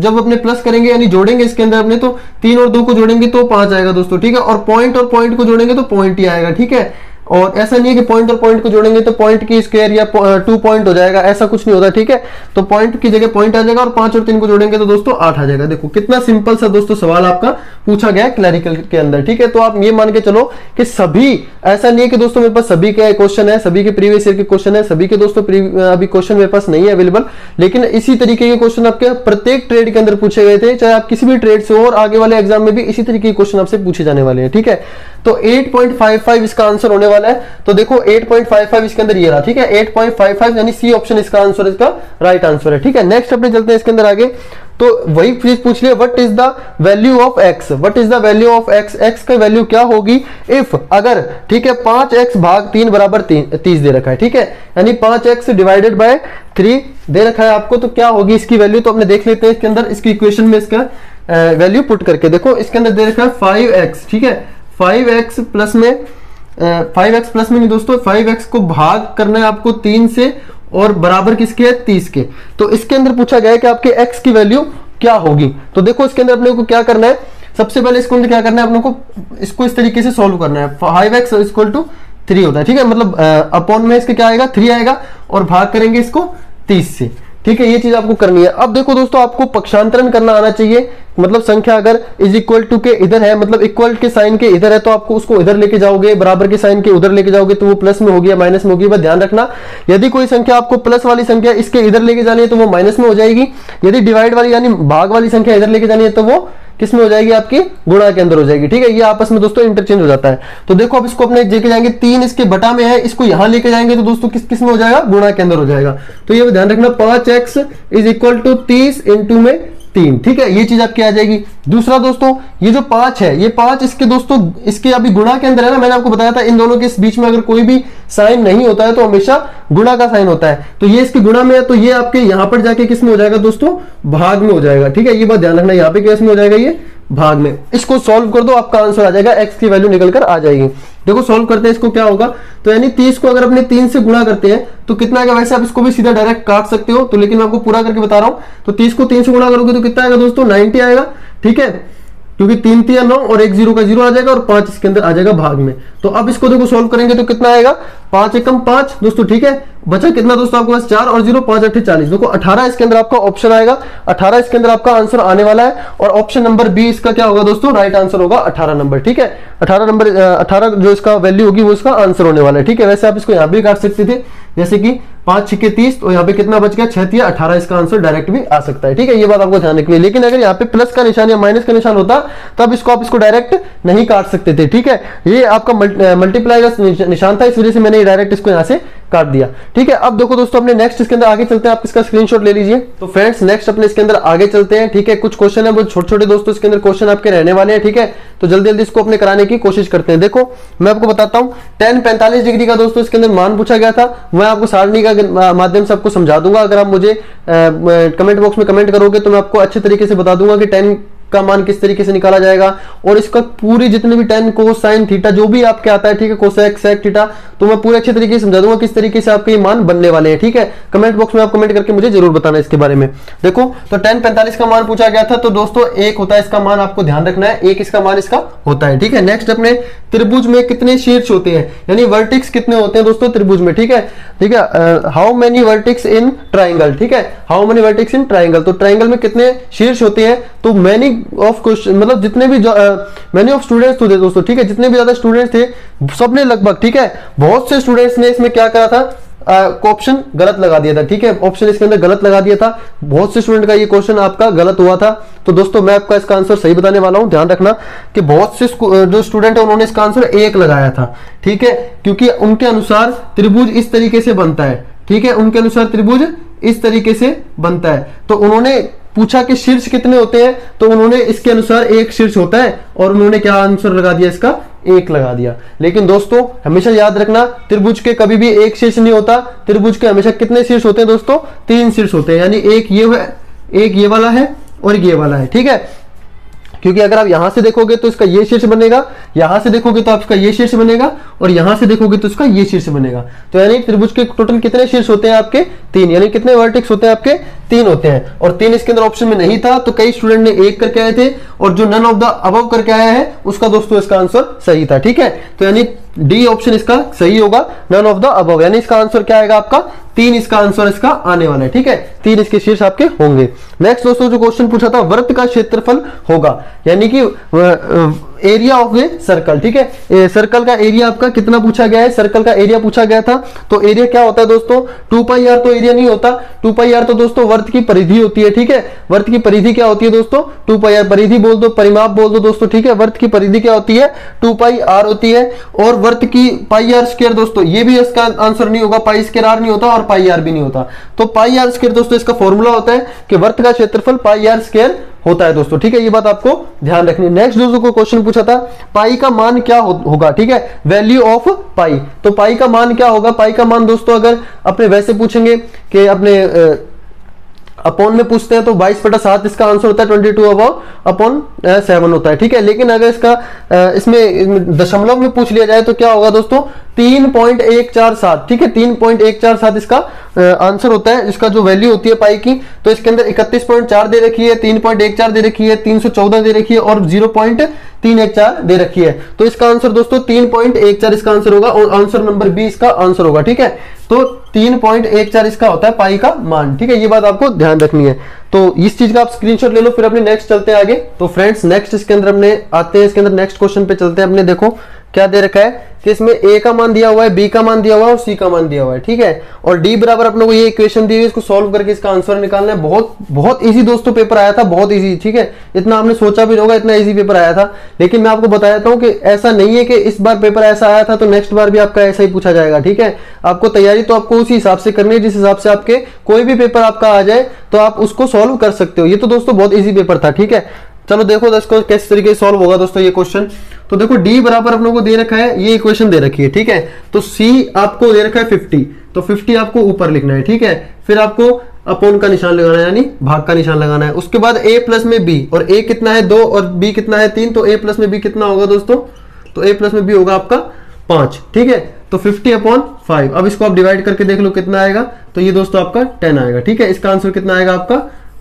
जब अपने प्लस करेंगे यानी जोड़ेंगे इसके अंदर अपने, तो 3 और 2 को जोड़ेंगे तो 5 आएगा दोस्तों। ठीक है, और पॉइंट को जोड़ेंगे तो पॉइंट ही आएगा। ठीक है, और ऐसा नहीं है कि पॉइंट और पॉइंट को जोड़ेंगे तो पॉइंट की स्क्वायर या 2 पॉइंट हो जाएगा, ऐसा कुछ नहीं होता। ठीक है, तो पॉइंट की जगह पॉइंट आ जाएगा, और 5 और 3 को जोड़ेंगे तो दोस्तों 8 आ जाएगा। देखो कितना सिंपल सा दोस्तों सवाल आपका पूछा गया है क्लैरिकल के अंदर। ठीक है, तो आप ये मान के चलो कि सभी, ऐसा नहीं है कि दोस्तों मेरे पास सभी के क्वेश्चन है, सभी के प्रीवियस ईयर के क्वेश्चन है, सभी के दोस्तों अभी क्वेश्चन मेरे पास नहीं है अवेलेबल, लेकिन इसी तरीके के क्वेश्चन आपके प्रत्येक ट्रेड के अंदर पूछे गए थे, चाहे आप किसी भी ट्रेड से हो, और आगे वाले एग्जाम में भी इसी तरीके के क्वेश्चन आपसे पूछे जाने वाले हैं। ठीक है, तो 8.55 इसका आंसर होने वाला है। तो देखो 8.55 इसके अंदर ये रहा। ठीक है, 8.55 यानी सी ऑप्शन इसका आंसर, इसका राइट आंसर है। ठीक है, नेक्स्ट अपने चलते हैं इसके अंदर आगे। तो वही चीज पूछ लिया, what is the value of x, what is the value of x, x का वैल्यू क्या होगी इफ, अगर, ठीक है 5x भाग 3 बराबर 30 दे रखा है। ठीक है, यानी 5x डिवाइडेड बाय 3 दे रखा है आपको, तो क्या होगी इसकी वैल्यू। तो अपने देख लेते हैं इसके अंदर, इसकी इक्वेशन में इसका वैल्यू पुट करके। देखो इसके अंदर दे रखा है 5x। ठीक है, 5x प्लस में 5x प्लस में नहीं दोस्तों, 5x को भाग करना है आपको 3 से, और बराबर किसके है, 30 के। तो इसके अंदर पूछा गया है कि आपके x की वैल्यू क्या होगी। तो देखो इसके अंदर अपने को क्या करना है, सबसे पहले इसके अंदर क्या करना है अपने को, इसको इस तरीके से सॉल्व करना है। 5x इक्वल टू 3 होता है, ठीक है, मतलब अपॉन में इसके क्या आएगा 3 आएगा और भाग करेंगे इसको 30 से, ठीक है, ये चीज आपको करनी है। अब देखो दोस्तों आपको पक्षांतरण करना आना चाहिए, मतलब संख्या अगर इज इक्वल टू के इधर है, मतलब इक्वल के साइन के इधर है, तो आपको उसको इधर लेके जाओगे, बराबर के साइन के उधर लेके जाओगे तो वो प्लस में होगी या माइनस में होगी। बस ध्यान रखना, यदि कोई संख्या आपको प्लस वाली संख्या इसके इधर लेके जानी है तो वो माइनस में हो जाएगी, यदि डिवाइड वाली यानी भाग वाली संख्या इधर लेके जानी है तो वो किस में हो जाएगी, आपकी गुणा के अंदर हो जाएगी, ठीक है। ये आपस में दोस्तों इंटरचेंज हो जाता है। तो देखो अब इसको अपने लेके जाएंगे, 3 इसके बटा में है, इसको यहां लेके जाएंगे तो दोस्तों किस में हो जाएगा, गुणा के अंदर हो जाएगा। तो ये ध्यान रखना 5x is equal to 30 into में 3, ठीक है, ये चीज आपकी आ जाएगी। दूसरा दोस्तों ये जो 5 है, ये 5 इसके दोस्तों इसके अभी गुणा के अंदर है ना, मैंने आपको बताया था इन दोनों के बीच में अगर कोई भी साइन नहीं होता है तो हमेशा गुणा का साइन होता है। तो ये इसके गुणा में है तो ये आपके यहां पर जाके किस में हो जाएगा दोस्तों, भाग में हो जाएगा, ठीक है, ये बात ध्यान रखना, यहाँ पे किस में हो जाएगा, ये भाग में। इसको सॉल्व कर दो, आपका आंसर आ जाएगा, x की वैल्यू निकल कर आ जाएगी। देखो सॉल्व करते हैं इसको, क्या होगा, तो यानी 30 को अगर अपने 3 से गुणा करते हैं तो कितना आएगा, वैसे आप इसको भी सीधा डायरेक्ट काट सकते हो तो, लेकिन मैं आपको पूरा करके बता रहा हूं। तो 30 को 3 से गुणा करोगे तो कितना आएगा दोस्तों, 90 आएगा, ठीक है, क्योंकि 3 3 9 और 1 0 का 0 आ जाएगा और 5 इसके अंदर आ जाएगा भाग में। तो अब इसको देखो सॉल्व करेंगे तो कितना आएगा, 5 एकम 5 दोस्तों, ठीक है, बचा कितना दोस्तों आपके पास 4 और 0 5 8 40। देखो 18 इसके अंदर आपका ऑप्शन आएगा, 18 इसके अंदर आपका आंसर आने वाला है और ऑप्शन नंबर बी इसका क्या होगा दोस्तों, राइट आंसर होगा 18 नंबर, ठीक है, 18 नंबर 18 जो इसका वैल्यू होगी वो इसका आंसर होने वाला है, ठीक है। वैसे आप इसको यहां भी काट सकते थे, जैसे कि 5 6 30, तो यहाँ पे कितना बच गया 6 3 18, इसका आंसर डायरेक्ट भी आ सकता है, ठीक है, ये बात आपको ध्यान रखनी है। लेकिन अगर यहाँ पे प्लस का निशान या माइनस का निशान होता तब इसको आप इसको डायरेक्ट नहीं काट सकते थे, ठीक है, ये आपका मल्टीप्लाई का निशान था, इस वजह से मैंने डायरेक्ट इसको यहाँ से काट दिया, ठीक है। अब देखो दोस्तों अपने नेक्स्ट इसके अंदर आगे चलते हैं, आप इसका स्क्रीनशॉट ले लीजिए। तो फ्रेंड्स नेक्स्ट अपने इसके अंदर आगे चलते हैं, ठीक है, कुछ क्वेश्चन है वो छोटे छोटे दोस्तों इसके अंदर क्वेश्चन आपके रहने वाले हैं, ठीक है, तो जल्दी जल्दी इसको अपने कराने की कोशिश करते हैं। देखो मैं आपको बताता हूँ, tan 45 डिग्री का दोस्तों इसके अंदर मान पूछा गया था, मैं आपको सारणी का माध्यम से आपको समझा दूंगा। अगर आप मुझे कमेंट बॉक्स में कमेंट करोगे तो मैं आपको अच्छे तरीके से बता दूंगा कि tan का मान किस तरीके से निकाला जाएगा और इसका पूरी जितने भी tan कोस साइन थीटा जो भी आपके आता है, ठीक है, कोसेक सेक थीटा, तो मैं पूरे अच्छे तरीके से समझा दूंगा किस तरीके से आपके ये मान बनने वाले हैं, ठीक है। कमेंट बॉक्स में आप कमेंट करके मुझे जरूर बताना इसके बारे में। देखो तो tan 45 का मान पूछा गया था, तो दोस्तों 1 होता है इसका मान, आपको ध्यान रखना है 1 इसका मान इसका होता है, ठीक है। नेक्स्ट अपने त्रिभुज में कितने शीर्ष होते हैं, यानी वर्टिक्स कितने होते हैं दोस्तों त्रिभुज में, ठीक है, ठीक है, how many vertices in triangle, ठीक है, how many vertices in triangle, तो ट्राइंगल में कितने शीर्ष होते हैं, तो मैनी ऑफ क्वेश्चन मतलब जितने भी मैनी ऑफ स्टूडेंट्स थे दोस्तों, ठीक है, जितने भी ज्यादा स्टूडेंट्स थे सबने लगभग, ठीक है, बहुत से स्टूडेंट्स ने इसमें क्या करा था, ऑप्शन गलत लगा दिया था, ठीक है, ऑप्शन इसके अंदर गलत लगा दिया था, बहुत से स्टूडेंट का ये क्वेश्चन आपका गलत हुआ था। तो दोस्तों मैं आपका इसका आंसर सही बताने वाला हूं, ध्यान रखना कि बहुत से जो स्टूडेंट है उन्होंने इसका आंसर 1 लगाया था, ठीक है, क्योंकि उनके अनुसार त्रिभुज इस तरीके से बनता है, ठीक है, उनके अनुसार त्रिभुज इस तरीके से बनता है, तो उन्होंने पूछा कि शीर्ष कितने होते हैं, तो उन्होंने इसके अनुसार 1 शीर्ष होता है और उन्होंने क्या आंसर लगा दिया, इसका 1 लगा दिया। लेकिन दोस्तों हमेशा याद रखना त्रिभुज के कभी भी 1 शीर्ष नहीं होता, त्रिभुज के हमेशा कितने शीर्ष होते हैं दोस्तों, 3 शीर्ष होते हैं, यानी एक ये है, एक ये वाला है और ये वाला है, ठीक है, क्योंकि अगर आप यहां से देखोगे तो इसका ये शीर्ष बनेगा, यहां से देखोगे तो आपका ये शीर्ष बनेगा और यहां से देखोगे तो इसका ये शीर्ष बनेगा। तो यानी त्रिभुज के टोटल कितने शीर्ष होते हैं आपके 3, यानी कितने वर्टेक्स होते हैं आपके 3 होते हैं, और 3 इसके अंदर ऑप्शन में नहीं था तो कई स्टूडेंट ने 1 करके आए थे और जो नन ऑफ द अबव करके आया है उसका दोस्तों इसका आंसर सही था, ठीक है। तो यानी डी ऑप्शन इसका सही होगा, नन ऑफ द अबव, यानी इसका आंसर क्या आएगा आपका 3, इसका आंसर इसका आने वाला है, ठीक है, 3 इसके शीर्ष आपके होंगे। नेक्स्ट दोस्तों जो क्वेश्चन पूछा था वर्त का क्षेत्रफल होगा, यानी कि एरिया ऑफ ए सर्कल, ठीक है, सर्कल का एरिया आपका कितना पूछा गया है, सर्कल का एरिया पूछा गया था। तो एरिया क्या होता है दोस्तों, 2 पाई आर तो एरिया नहीं होता, 2 पाई आर तो दोस्तों वर्त की परिधि होती है, ठीक है, वर्त की परिधि क्या होती है दोस्तों 2 पाई आर, परिधि बोल दो, परिमाप बोल दो दोस्तों, ठीक है, वर्त की परिधि क्या होती है 2 पाई आर होती है, और वर्त की पाई आर स्क्वायर दोस्तों ये भी इसका आंसर नहीं होगा, पाई स्क्वायर आर नहीं होता और पाई आर भी नहीं होता। तो पाई आर स्क्वायर दोस्तों इसका फॉर्मूला होता है कि वर्त का क्षेत्रफल पाई आर स्क्वायर होता है दोस्तों, ठीक है, ये बात आपको ध्यान रखनी है। नेक्स्ट दोस्तों को क्वेश्चन पूछा था पाई का मान क्या होगा, ठीक है, वैल्यू ऑफ पाई, तो पाई का मान क्या होगा, पाई का मान दोस्तों अगर अपने वैसे पूछेंगे कि अपने अपॉन में पूछते हैं तो 22/7 इसका आंसर होता है 22/7 होता है, ठीक है। लेकिन अगर इसका इसमें दशमलव में पूछ लिया जाए तो क्या होगा दोस्तों, 3.147, ठीक है। 3.147 इसका आंसर होता है, इसका जो वैल्यू होती है पाई की। तो इसके अंदर 31.4 दे रखी है, 3.14 दे रखी है, 314 दे रखी है और 0.314 दे रखी है। तो इसका आंसर दोस्तों 3.14 इसका आंसर होगा और आंसर नंबर बी इसका आंसर होगा, ठीक है। तो 3.14 इसका होता है पाई का मान, ठीक है। ये बात आपको ध्यान रखनी है। तो इस चीज का आप स्क्रीनशॉट ले लो, फिर अपने नेक्स्ट चलते हैं आगे। तो फ्रेंड्स नेक्स्ट इसके अंदर अपने आते हैं, इसके अंदर नेक्स्ट क्वेश्चन पे चलते हैं अपने। देखो क्या दे रखा है कि इसमें ए का मान दिया हुआ है, बी का मान दिया हुआ है और सी का मान दिया हुआ है, ठीक है। और डी बराबर अपने को ये इक्वेशन दी हुई है, इसको सॉल्व करके इसका आंसर निकालना है। बहुत बहुत इजी दोस्तों पेपर आया था, बहुत इजी, ठीक है। इतना आपने सोचा भी होगा, इतना इजी पेपर आया था। लेकिन मैं आपको बता देता हूं कि ऐसा नहीं है कि इस बार पेपर ऐसा आया था तो नेक्स्ट बार भी आपका ऐसा ही पूछा जाएगा, ठीक है। आपको तैयारी तो आपको उसी हिसाब से करनी है जिस हिसाब से आपके कोई भी पेपर आपका आ जाए तो आप उसको सॉल्व कर सकते हो। ये तो दोस्तों बहुत इजी पेपर था, ठीक है। चलो देखो दोस्तों किस तरीके से सॉल्व होगा दोस्तों ये क्वेश्चन। तो देखो डी बराबर अपनों को दे रखा है, ये इक्वेशन दे रखी है, ठीक है। तो सी आपको दे रखा है 50, तो 50 आपको ऊपर लिखना है, ठीक है। फिर आपको अपॉन का निशान लगाना है, यानी भाग का निशान लगाना है। उसके बाद a प्लस में b, और a कितना है 2 और b कितना है 3, तो a प्लस में b कितना होगा दोस्तों, तो a प्लस में b होगा आपका 5, ठीक है। तो 50/5, अब इसको आप डिवाइड करके देख लो कितना आएगा, तो ये दोस्तों आपका 10 आएगा, ठीक है। इसका आंसर कितना आएगा आपका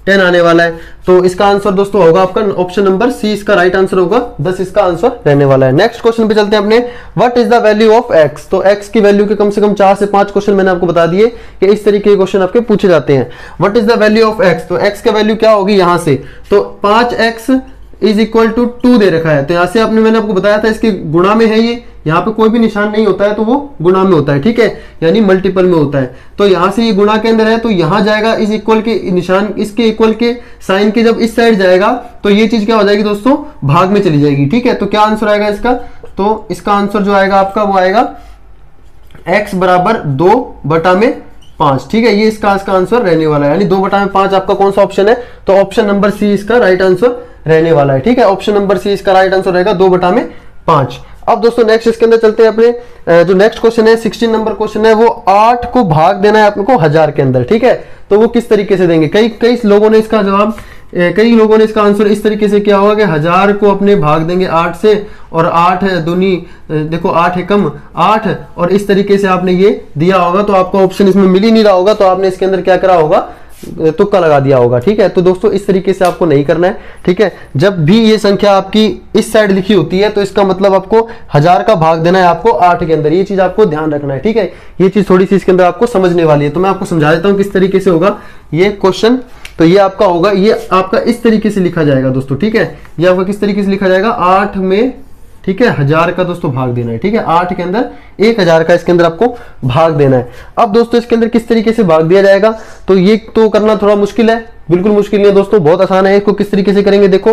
10 आने वाला है। तो इसका आंसर दोस्तों होगा आपका ऑप्शन नंबर सी, इसका राइट आंसर होगा 10 इसका आंसर रहने वाला है। नेक्स्ट क्वेश्चन पे चलते हैं अपने, what is the value of x. तो एक्स की वैल्यू के कम से कम 4 से 5 क्वेश्चन मैंने आपको बता दिए कि इस तरीके के क्वेश्चन आपके पूछे जाते हैं। What is the value of x, तो एक्स का वैल्यू क्या होगी यहां से, तो 5x इज इक्वल टू 2 दे रखा है। तो यहां से मैंने आपको बताया था इसके गुणा में है, ये यहाँ पे कोई भी निशान नहीं होता है तो वो गुणा में होता है, ठीक है, यानी मल्टीपल में होता है। तो यहां से ये गुणा के अंदर है तो यहां जाएगा इस इक्वल के निशान, इसके इक्वल के साइन के जब इस साइड जाएगा तो ये चीज क्या हो जाएगी दोस्तों, भाग में चली जाएगी, ठीक है। तो क्या आंसर आएगा इसका, तो इसका आंसर जो आएगा आपका वो आएगा x बराबर 2/5, ठीक है। ये इसका आंसर रहने वाला है, यानी 2/5 आपका कौन सा ऑप्शन है, तो ऑप्शन नंबर सी इसका राइट आंसर रहने वाला है, ठीक है। ऑप्शन नंबर सी इसका राइट आंसर रहेगा 2/5। अब दोस्तों नेक्स्ट इसके अंदर चलते हैं अपने, जो नेक्स्ट क्वेश्चन है 16 नंबर क्वेश्चन है, वो 8 को भाग देना है आपको 1000 के अंदर, ठीक है। तो वो किस तरीके से देंगे, कई लोगों ने इसका जवाब, कई लोगों ने इसका आंसर इस तरीके से किया होगा कि 1000 को अपने भाग देंगे 8 से, और 8 दूनी, देखो 8 है कम 8, और इस तरीके से आपने ये दिया होगा। तो आपका ऑप्शन इसमें मिल ही नहीं रहा होगा, तो आपने इसके अंदर क्या करा होगा, तुक्का लगा दिया होगा, ठीक है। तो दोस्तों इस तरीके से आपको नहीं करना है, ठीक है। जब भी ये संख्या आपकी इस साइड लिखी होती है तो इसका मतलब आपको 1000 का भाग देना है आपको 8 के अंदर, ये चीज आपको ध्यान रखना है, ठीक है। ये चीज थोड़ी सी इसके अंदर आपको समझने वाली है, तो मैं आपको समझा देता हूं किस तरीके से होगा ये क्वेश्चन। तो ये आपका होगा, ये आपका इस तरीके से लिखा जाएगा दोस्तों, ठीक है। ये आपका किस तरीके से लिखा जाएगा, 8 में, ठीक है, 1000 का दोस्तों भाग देना है, ठीक है। 8 के अंदर 1000 का इसके अंदर आपको भाग देना है। अब दोस्तों इसके अंदर किस तरीके से भाग दिया जाएगा, तो ये तो करना थोड़ा मुश्किल है, बिल्कुल मुश्किल नहीं है दोस्तों, बहुत आसान है। इसको किस तरीके से करेंगे, देखो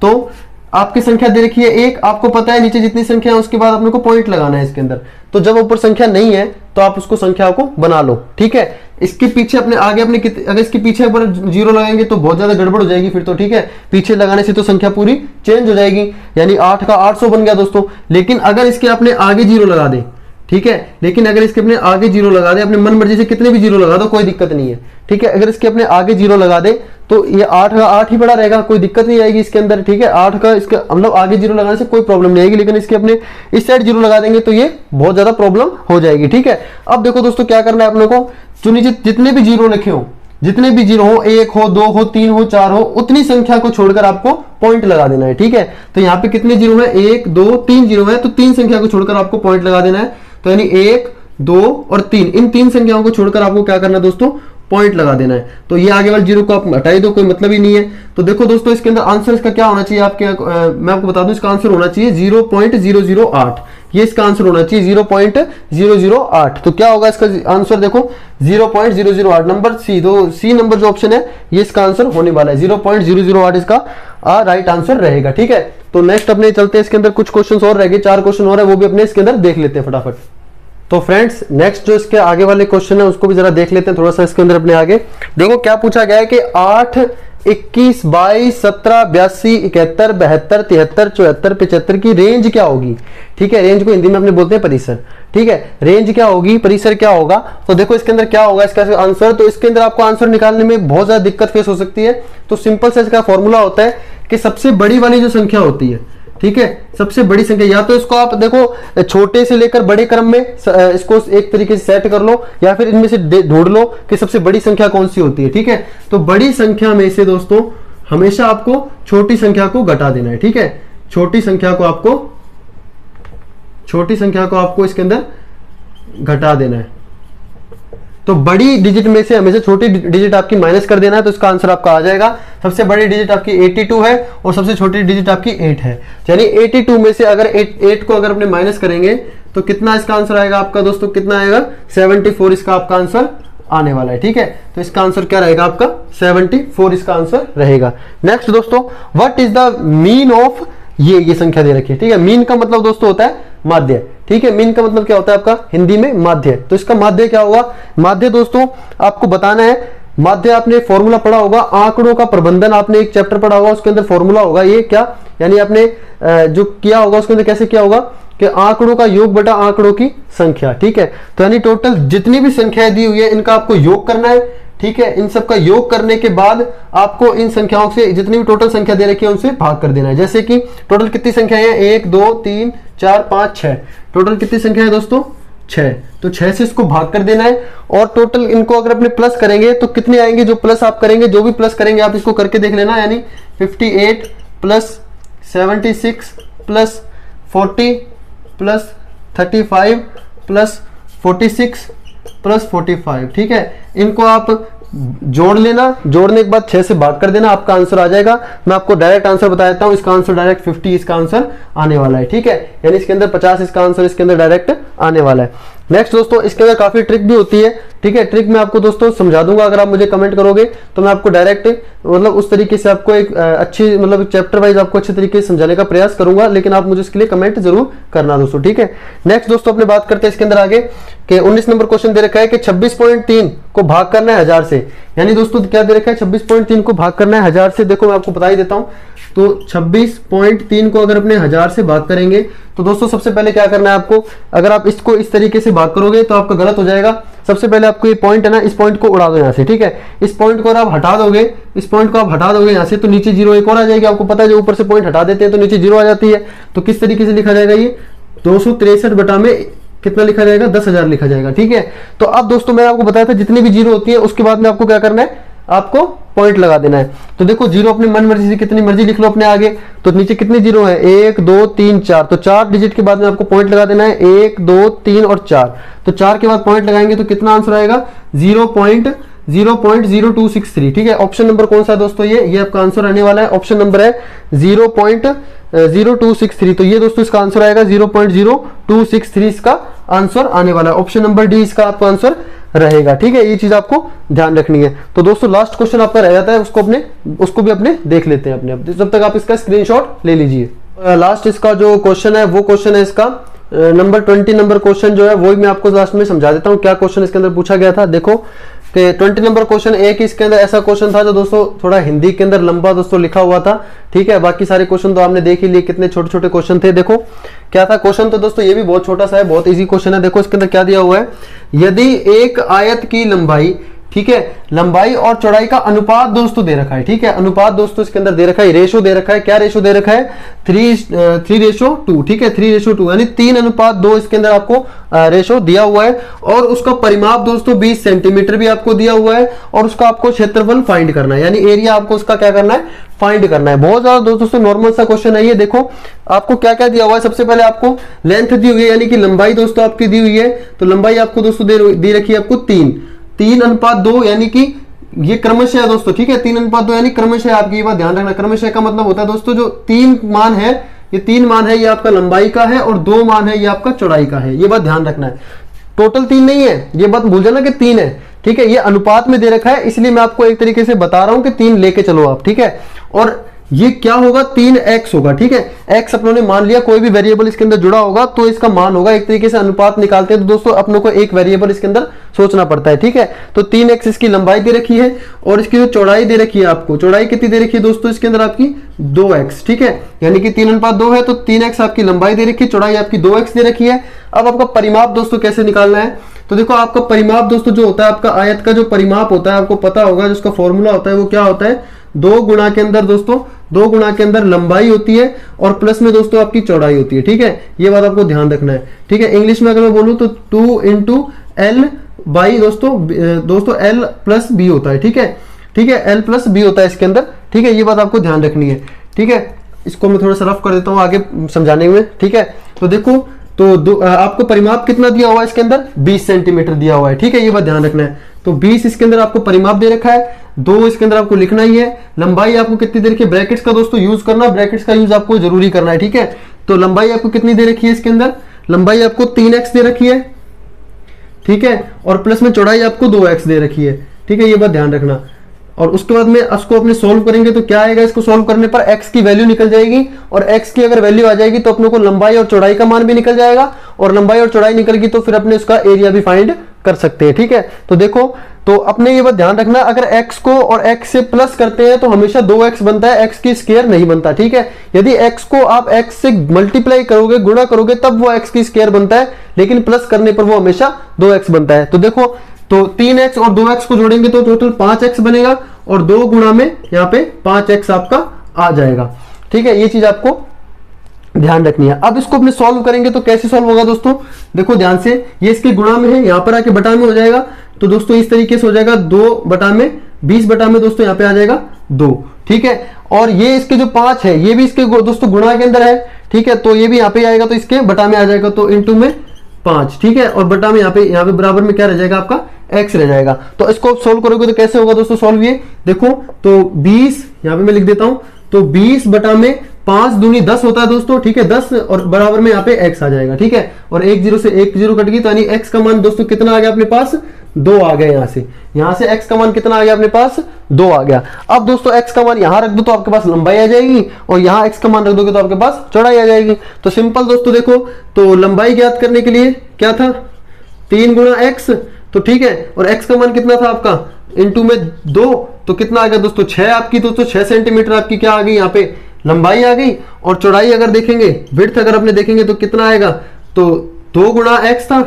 तो आपकी संख्या दे रखी है 1, आपको पता है नीचे जितनी संख्या है उसके बाद अपने को पॉइंट लगाना है इसके अंदर। तो जब ऊपर संख्या नहीं है तो आप उसको संख्या को बना लो, ठीक है। इसके पीछे अपने आगे अपने अगर इसके पीछे ऊपर 0 लगाएंगे तो बहुत ज्यादा गड़बड़ हो जाएगी फिर तो, ठीक है। पीछे लगाने से तो संख्या पूरी चेंज हो जाएगी, यानी 8 का 800 बन गया दोस्तों। लेकिन अगर इसके अपने आगे 0 लगा दे, ठीक है, लेकिन अगर इसके अपने आगे 0 लगा दे, अपने मन मर्जी से कितने भी 0 लगा दो कोई दिक्कत नहीं है, ठीक है। अगर इसके अपने आगे 0 लगा दे तो ये 8 का 8 ही पड़ा रहेगा, कोई दिक्कत नहीं आएगी इसके अंदर, ठीक है। 8 का इसके मतलब आगे 0 लगाने से कोई प्रॉब्लम नहीं आएगी, लेकिन इसके अपने इस साइड 0 लगा देंगे तो ये बहुत ज्यादा प्रॉब्लम हो जाएगी, ठीक है। अब देखो दोस्तों क्या करना है अपने को, चुनिए जितने भी 0 लिखे हो, जितने भी 0 हो, 1 हो, 2 हो, 3 हो, 4 हो, उतनी संख्या को छोड़कर आपको पॉइंट लगा देना है, ठीक है। तो यहाँ पे कितने 0 है, 1 2 3 0 है, तो 3 संख्या को छोड़कर आपको पॉइंट लगा देना है। तो यानी 1 2 और 3, इन 3 संख्याओं को छोड़कर आपको क्या करना है दोस्तों, पॉइंट लगा देना है। तो ये आगे वाले 0 को आप हटाई दो, कोई मतलब ही नहीं है। तो देखो दोस्तों इसके अंदर आंसर इसका क्या होना चाहिए, आपके मैं आपको बता दूं, इसका आंसर होना चाहिए 0.008, ये इसका आंसर होना चाहिए 0.008। तो क्या होगा इसका आंसर, देखो 0.008 नंबर सी, तो सी नंबर जो ऑप्शन है ये इसका आंसर होने वाला है, 0.008 इसका राइट आंसर रहेगा, ठीक है। तो नेक्स्ट अपने चलते हैं, इसके अंदर कुछ क्वेश्चन और रह गए, 4 क्वेश्चन और है, वो भी अपने इसके अंदर देख लेते हैं फटाफट। तो फ्रेंड्स नेक्स्ट जो इसके आगे वाले क्वेश्चन है उसको भी जरा देख लेते हैं थोड़ा सा इसके अंदर अपने आगे। देखो क्या पूछा गया है कि 8 21, 22, 17, 82, 71, 72, 73, 74, 75 की रेंज क्या होगी? ठीक है, रेंज को हिंदी में अपने बोलते हैं परिसर। ठीक है, रेंज क्या होगी, परिसर क्या होगा? तो देखो इसके अंदर क्या होगा इसका आंसर। तो इसके अंदर आपको आंसर निकालने में बहुत ज्यादा दिक्कत फेस हो सकती है। तो सिंपल से इसका फॉर्मूला होता है कि सबसे बड़ी वाली जो संख्या होती है, ठीक है, सबसे बड़ी संख्या, या तो इसको आप देखो छोटे से लेकर बड़े क्रम में इसको एक तरीके से सेट कर लो, या फिर इनमें से ढूंढ लो कि सबसे बड़ी संख्या कौन सी होती है। ठीक है, तो बड़ी संख्या में से दोस्तों हमेशा आपको छोटी संख्या को घटा देना है। ठीक है, छोटी संख्या को आपको इसके अंदर घटा देना है। तो बड़ी डिजिट में से हमेशा छोटी डिजिट आपकी माइनस कर देना है। तो इसका आंसर आपका आ जाएगा, सबसे बड़ी डिजिट आपकी 82 है और सबसे छोटी डिजिट आपकी 8 है। यानी 82 में से अगर 8 को अगर अपने माइनस करेंगे तो कितना इसका आंसर आएगा आपका दोस्तों, कितना आएगा? 74 इसका आपका आंसर आने वाला है। ठीक है, तो इसका आंसर क्या रहेगा आपका? 74 इसका आंसर रहेगा। नेक्स्ट दोस्तों, what is the mean of ये संख्या दे रखी है। ठीक है, मीन का मतलब दोस्तों होता है माध्य। ठीक है, मीन का मतलब क्या होता है आपका हिंदी में? माध्य। तो इसका माध्य क्या होगा? माध्य दोस्तों आपको बताना है। माध्य आपने फॉर्मूला पढ़ा होगा, आंकड़ों का प्रबंधन आपने एक चैप्टर पढ़ा होगा, उसके अंदर फॉर्मूला होगा ये क्या, यानी आपने जो किया होगा उसके अंदर कैसे किया होगा कि आंकड़ों का योग बटा आंकड़ों की संख्या। ठीक है, तो यानी टोटल जितनी भी संख्याएं दी हुई है इनका आपको योग करना है। ठीक है, इन सबका योग करने के बाद आपको इन संख्याओं से जितनी भी टोटल संख्या दे रखी है उनसे भाग कर देना है। जैसे कि टोटल कितनी संख्या है? 1, 2, 3, 4, 5, 6। टोटल कितनी संख्या है दोस्तों? 6। तो 6 से इसको भाग कर देना है। और टोटल इनको अगर अपने प्लस करेंगे तो कितने आएंगे? जो प्लस आप करेंगे, जो भी प्लस करेंगे आप इसको करके देख लेना। यानी 58 plus 76 plus 40 plus 35 plus 46 plus 45। ठीक है, इनको आप जोड़ लेना, जोड़ने के बाद 6 से भाग कर देना, आपका आंसर आ जाएगा। मैं आपको डायरेक्ट आंसर बता देता हूं, इसका आंसर डायरेक्ट 50 इसका आंसर आने वाला है। ठीक है, यानी इसके अंदर 50 इसका आंसर इसके अंदर डायरेक्ट आने वाला है। नेक्स्ट दोस्तों, इसके अंदर काफी ट्रिक भी होती है। ठीक है, ट्रिक मैं आपको दोस्तों समझा दूंगा, अगर आप मुझे कमेंट करोगे तो मैं आपको डायरेक्ट मतलब उस तरीके से आपको एक अच्छी मतलब चैप्टर वाइज आपको अच्छे तरीके से समझाने का प्रयास करूंगा, लेकिन आप मुझे इसके लिए कमेंट जरूर करना दोस्तों। ठीक है, नेक्स्ट दोस्तों अपने बात करते हैं इसके अंदर आगे कि 19 नंबर क्वेश्चन दे रखा है कि 26.3 को भाग करना है 1000 से। यानी दोस्तों क्या दे रखा है? 26.3 को भाग करना है 1000 से। देखो मैं आपको बता ही देता हूं। तो 26.3 को अगर अपने 1000 से भाग करेंगे तो दोस्तों सबसे पहले क्या करना है आपको, अगर आप इसको इस तरीके से भाग करोगे तो आपका गलत हो जाएगा। सबसे पहले आपको ये पॉइंट है ना, इस पॉइंट को उड़ा दो यहाँ से। ठीक है, इस पॉइंट को अगर आप हटा दोगे, इस पॉइंट को आप हटा दोगे यहाँ से, तो नीचे 0 एक और आ जाएगी। आपको पता है जो ऊपर से पॉइंट हटा देते हैं तो नीचे 0 आ जाती है। तो किस तरीके से लिखा जाएगा? ये 263 बटा में कितना लिखा जाएगा? 10,000 लिखा जाएगा। ठीक है, तो अब दोस्तों मैं आपको बताया था जितनी भी 0 होती है उसके बाद में आपको क्या करना है? आपको पॉइंट लगा देना है। तो देखो 0 अपनी मन मर्जी से कितनी मर्जी लिख लो अपने आगे। तो नीचे कितने 0 है? 1, 2, 3, 4। तो 4 डिजिट के बाद में आपको पॉइंट लगा देना है, 1, 2, 3 और 4। तो 4 के बाद पॉइंट लगाएंगे तो कितना आंसर आएगा? 0.0263। ठीक है, ऑप्शन नंबर कौन सा है दोस्तों? ये आपका आंसर आने वाला है। ऑप्शन नंबर है 0.0263। तो ये दोस्तों इसका आंसर आएगा 0.0263 इसका आंसर आने वाला है। ऑप्शन नंबर डी इसका आपका आंसर रहेगा। ठीक है, ये चीज आपको ध्यान रखनी है। तो दोस्तों लास्ट क्वेश्चन आपका रह जाता है, उसको भी अपने देख लेते हैं अपने। जब तक आप इसका स्क्रीनशॉट ले लीजिए। लास्ट इसका जो क्वेश्चन है वो क्वेश्चन है इसका नंबर 20 नंबर क्वेश्चन जो है वो मैं आपको लास्ट में समझा देता हूँ क्या क्वेश्चन इसके अंदर पूछा गया था। देखो कि 20 नंबर क्वेश्चन एक इसके अंदर ऐसा क्वेश्चन था जो दोस्तों थोड़ा हिंदी के अंदर लंबा दोस्तों लिखा हुआ था। ठीक है, बाकी सारे क्वेश्चन तो आपने देख ही लिए, कितने छोटे छोटे क्वेश्चन थे। देखो क्या था क्वेश्चन, तो दोस्तों ये भी बहुत छोटा सा है, बहुत इजी क्वेश्चन है। देखो इसके अंदर क्या दिया हुआ है, यदि एक आयत की लंबाई, ठीक है, लंबाई और चौड़ाई का अनुपात दोस्तों दे रखा है। ठीक है, अनुपात दोस्तों इसके अंदर दे रखा है, रेशो दे रखा है। क्या रेशो दे रखा है? 3:2। ठीक है, 3:2 यानी 3:2 इसके अंदर आपको रेशो दिया हुआ है। और उसका परिमाप दोस्तों 20 सेंटीमीटर भी आपको दिया हुआ है। और उसका आपको क्षेत्रफल फाइंड करना है, यानी एरिया आपको उसका क्या करना है? फाइंड करना है। बहुत ज्यादा दोस्तों नॉर्मल सा क्वेश्चन है ये। देखो आपको क्या क्या दिया हुआ है, सबसे पहले आपको लेंथ दी हुई है, यानी कि लंबाई दोस्तों आपकी दी हुई है। तो लंबाई आपको दोस्तों दे रखी है आपको 3:2 यानी कि ये क्रमशः है दोस्तों। ठीक है, 3:2 यानी क्रमशः, आपकी ये बात ध्यान रखना। क्रमशः का मतलब होता है दोस्तों जो 3 मान है, ये 3 मान है ये आपका लंबाई का है और 2 मान है ये आपका चौड़ाई का है। ये बात ध्यान रखना है, टोटल 3 नहीं है, ये बात भूल जाना कि 3 है। ठीक है, ये अनुपात में दे रखा है, इसलिए मैं आपको एक तरीके से बता रहा हूं कि 3 लेके चलो आप। ठीक है, और ये क्या होगा, 3x होगा। ठीक है, x अपनों ने मान लिया, कोई भी वेरिएबल इसके अंदर जुड़ा होगा तो इसका मान होगा। एक तरीके से अनुपात निकालते हैं तो दोस्तों अपनों को एक वेरिएबल इसके अंदर सोचना पड़ता है। ठीक है, तो 3x इसकी लंबाई दे रखी है और इसकी जो चौड़ाई दे रखी है, आपको चौड़ाई कितनी दे रखी है दोस्तों इसके अंदर आपकी 2x। ठीक है, यानी कि 3:2 है तो 3x आपकी लंबाई दे रखी है, चौड़ाई आपकी 2x दे रखी है। अब आपका परिमाप दोस्तों कैसे निकालना है, तो देखो आपका परिमाप दोस्तों जो होता है, आपका आयत का जो परिमाप होता है आपको पता होगा, जिसका फॉर्मूला होता है वो क्या होता है, 2 गुणा के अंदर दोस्तों 2 गुणा के अंदर लंबाई होती है और प्लस में दोस्तों आपकी चौड़ाई होती है। ठीक है, ये बात आपको ध्यान रखना है। ठीक है, इंग्लिश में अगर मैं बोलूं तो 2 × L बाई दोस्तों L + B होता है। ठीक है, ठीक है, L + B होता है इसके अंदर। ठीक है, ये बात आपको ध्यान रखनी है। ठीक है, इसको मैं थोड़ा सा रफ कर देता हूँ आगे समझाने में। ठीक है, तो देखो तो आपको परिमाप कितना दिया हुआ है इसके अंदर, 20 सेंटीमीटर दिया हुआ है। ठीक है, ये बात ध्यान रखना है। तो 20 इसके अंदर आपको परिमाप दे रखा है, 2 इसके अंदर आपको लिखना ही है। लंबाई आपको कितनी दे रखी है, ब्रैकेट्स का दोस्तों यूज करना, ब्रैकेट्स का यूज आपको जरूरी करना है। ठीक है, तो लंबाई आपको कितनी दे रखी है इसके अंदर, लंबाई आपको 3x दे रखी है। ठीक है, और प्लस में चौड़ाई आपको 2x दे रखी है। ठीक है, ये बात ध्यान रखना। और उसके बाद में इसको अपने सोल्व करेंगे तो क्या आएगा, इसको सोल्व करने पर x की वैल्यू निकल जाएगी और x की अगर वैल्यू आ जाएगी तो अपने को लंबाई और चौड़ाई का मान भी निकल जाएगा और लंबाई और चौड़ाई निकल गई तो फिर अपने उसका एरिया भी फाइंड कर सकते हैं। ठीक है, तो देखो तो अपने ये बात ध्यान रखना, अगर x को और x से प्लस करते हैं तो हमेशा 2x बनता है, x की स्क्वायर नहीं बनता। ठीक है, यदि x को आप x से मल्टीप्लाई करोगे, गुणा करोगे तब वो x की स्क्वायर बनता है, लेकिन प्लस करने पर वो हमेशा 2x बनता है। तो देखो तो 3x और 2x को जोड़ेंगे तो टोटल 5x बनेगा और 2 गुणा में यहाँ पे 5x आपका आ जाएगा। ठीक है, ये चीज आपको ध्यान रखनी है। अब इसको अपने सॉल्व करेंगे तो कैसे सॉल्व होगा दोस्तों, देखो ध्यान से, ये इसके गुणा में है, यहाँ पर आके बटा में हो जाएगा। तो दोस्तों इस तरीके से हो जाएगा 20/में दोस्तों यहाँ पे आ जाएगा 2। ठीक है, और ये इसके जो 5 है ये भी इसके दोस्तों गुणा के अंदर है। ठीक है, तो ये भी यहाँ पे आएगा तो इसके बटा में आ जाएगा, तो इंटू में 5। ठीक है, और बटा में यहाँ पे बराबर में क्या रह जाएगा आपका x रह जाएगा। तो इसको सोल्व करोगे तो कैसे होगा दोस्तों सॉल्व, ये देखो तो 20 यहाँ पे मैं लिख देता हूं, तो 20/5 दूनी 10 होता है दोस्तों। ठीक है, 10 और बराबर में यहाँ पे x आ जाएगा। ठीक है, और 1 0 से 1 0 कट गई तो यानी x का मान दोस्तों कितना आ गया अपने पास, 2 आ गया। यहाँ से x का मान कितना आ गया अपने पास, 2 आ गया। अब दोस्तों x का मान यहाँ रख दो तो आपके पास लंबाई आ जाएगी और यहाँ x का मान रख दोगे तो आपके पास चौड़ाई आ जाएगी। तो सिंपल दोस्तों देखो, तो लंबाई ज्ञात करने के लिए क्या था, 3 × x। तो ठीक है, और x का मान कितना था आपका, इंटू में 2, तो कितना आ गया दोस्तों 6 आपकी, दोस्तों 6 सेंटीमीटर आपकी क्या आ गई यहाँ पे लंबाई आ गई। और चौड़ाई अगर देखेंगे, विड्थ अगर अपने देखेंगे तो कितना आएगा, तो 2 × x था,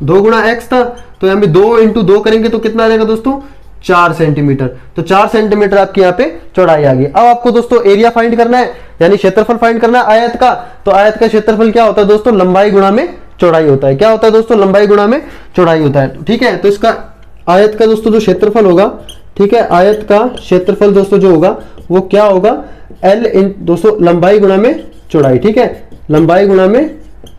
2 × x था, तो यहाँ पे 2 × 2 करेंगे तो कितना आ जाएगा दोस्तों 4 सेंटीमीटर। तो 4 सेंटीमीटर आपकी यहाँ पे चौड़ाई आ गई। अब आपको दोस्तों एरिया फाइंड करना है, यानी क्षेत्रफल फाइंड करना है आयत का। तो आयत का क्षेत्रफल क्या होता है दोस्तों, लंबाई गुणा में चौड़ाई होता है। क्या होता है दोस्तों, लंबाई गुणा में चौड़ाई होता है। ठीक है, तो इसका आयत का दोस्तों जो क्षेत्रफल होगा, ठीक है, आयत का क्षेत्रफल दोस्तों जो होगा वो क्या होगा, L दोस्तों लंबाई गुणा में चौड़ाई। ठीक है, लंबाई गुणा में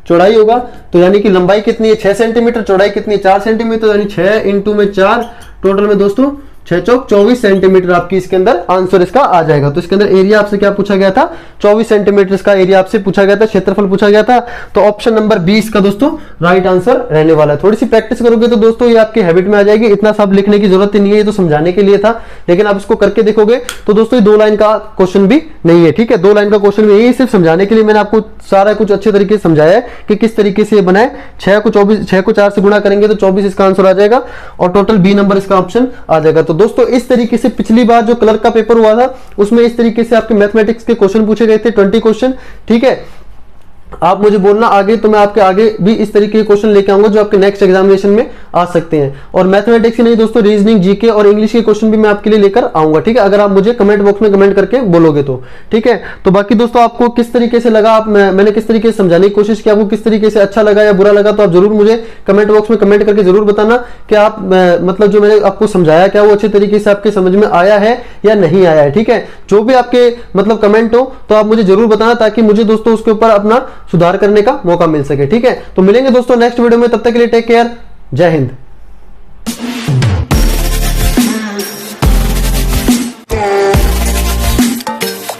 चौड़ाई होगा। तो यानी कि लंबाई कितनी है 6 सेंटीमीटर, चौड़ाई कितनी है 4 सेंटीमीटर, यानी 6 × 4 टोटल में दोस्तों 6 चौक 24 सेंटीमीटर आपकी इसके अंदर आंसर इसका आ जाएगा। तो इसके अंदर एरिया आपसे क्या पूछा गया था, 24 सेंटीमीटर इसका एरिया आपसे पूछा गया था, क्षेत्रफल पूछा गया था। तो ऑप्शन नंबर 20 का दोस्तों राइट आंसर रहने वाला है। थोड़ी सी प्रैक्टिस करोगे तो दोस्तों ये आपकी हैबिट में आ जाएगी। इतना सब लिखने की जरूरत ही नहीं है, ये तो समझाने के लिए था, लेकिन आप इसको करके देखोगे तो दोस्तों ये 2 लाइन का क्वेश्चन भी नहीं है। ठीक है, 2 लाइन का क्वेश्चन भी यही, सिर्फ समझाने के लिए मैंने आपको सारा कुछ अच्छे तरीके से समझाया है कि किस तरीके से ये बनाए। 6 को 4 से गुणा करेंगे तो 24 इसका आंसर आ जाएगा और टोटल बी नंबर इसका ऑप्शन आ जाएगा। तो दोस्तों इस तरीके से पिछली बार जो क्लर्क का पेपर हुआ था उसमें इस तरीके से आपके मैथमेटिक्स के क्वेश्चन पूछे गए थे, 20 क्वेश्चन। ठीक है, आप मुझे बोलना आगे तो मैं आपके आगे भी इस तरीके के क्वेश्चन लेके आऊंगा जो आपके नेक्स्ट एग्जामिनेशन में आ सकते हैं। और मैथमेटिक्स ही नहीं दोस्तों, रीजनिंग, जीके और इंग्लिश के क्वेश्चन भी मैं आपके लिए लेकर आऊंगा। ठीक है, अगर आप मुझे कमेंट बॉक्स में कमेंट करके बोलोगे तो। ठीक है, तो बाकी दोस्तों आपको किस तरीके से लगा, मैंने किस तरीके से समझाने की कोशिश की, आपको किस तरीके से अच्छा लगा या बुरा लगा, तो आप जरूर मुझे कमेंट बॉक्स में कमेंट करके जरूर बताना कि आप मतलब जो मैंने आपको समझाया क्या वो अच्छे तरीके से आपके समझ में आया है या नहीं आया है। ठीक है, जो भी आपके मतलब कमेंट हो तो आप मुझे जरूर बताना, ताकि मुझे दोस्तों उसके ऊपर अपना सुधार करने का मौका मिल सके। ठीक है, तो मिलेंगे दोस्तों नेक्स्ट वीडियो में, तब तक के लिए टेक केयर, जय हिंद।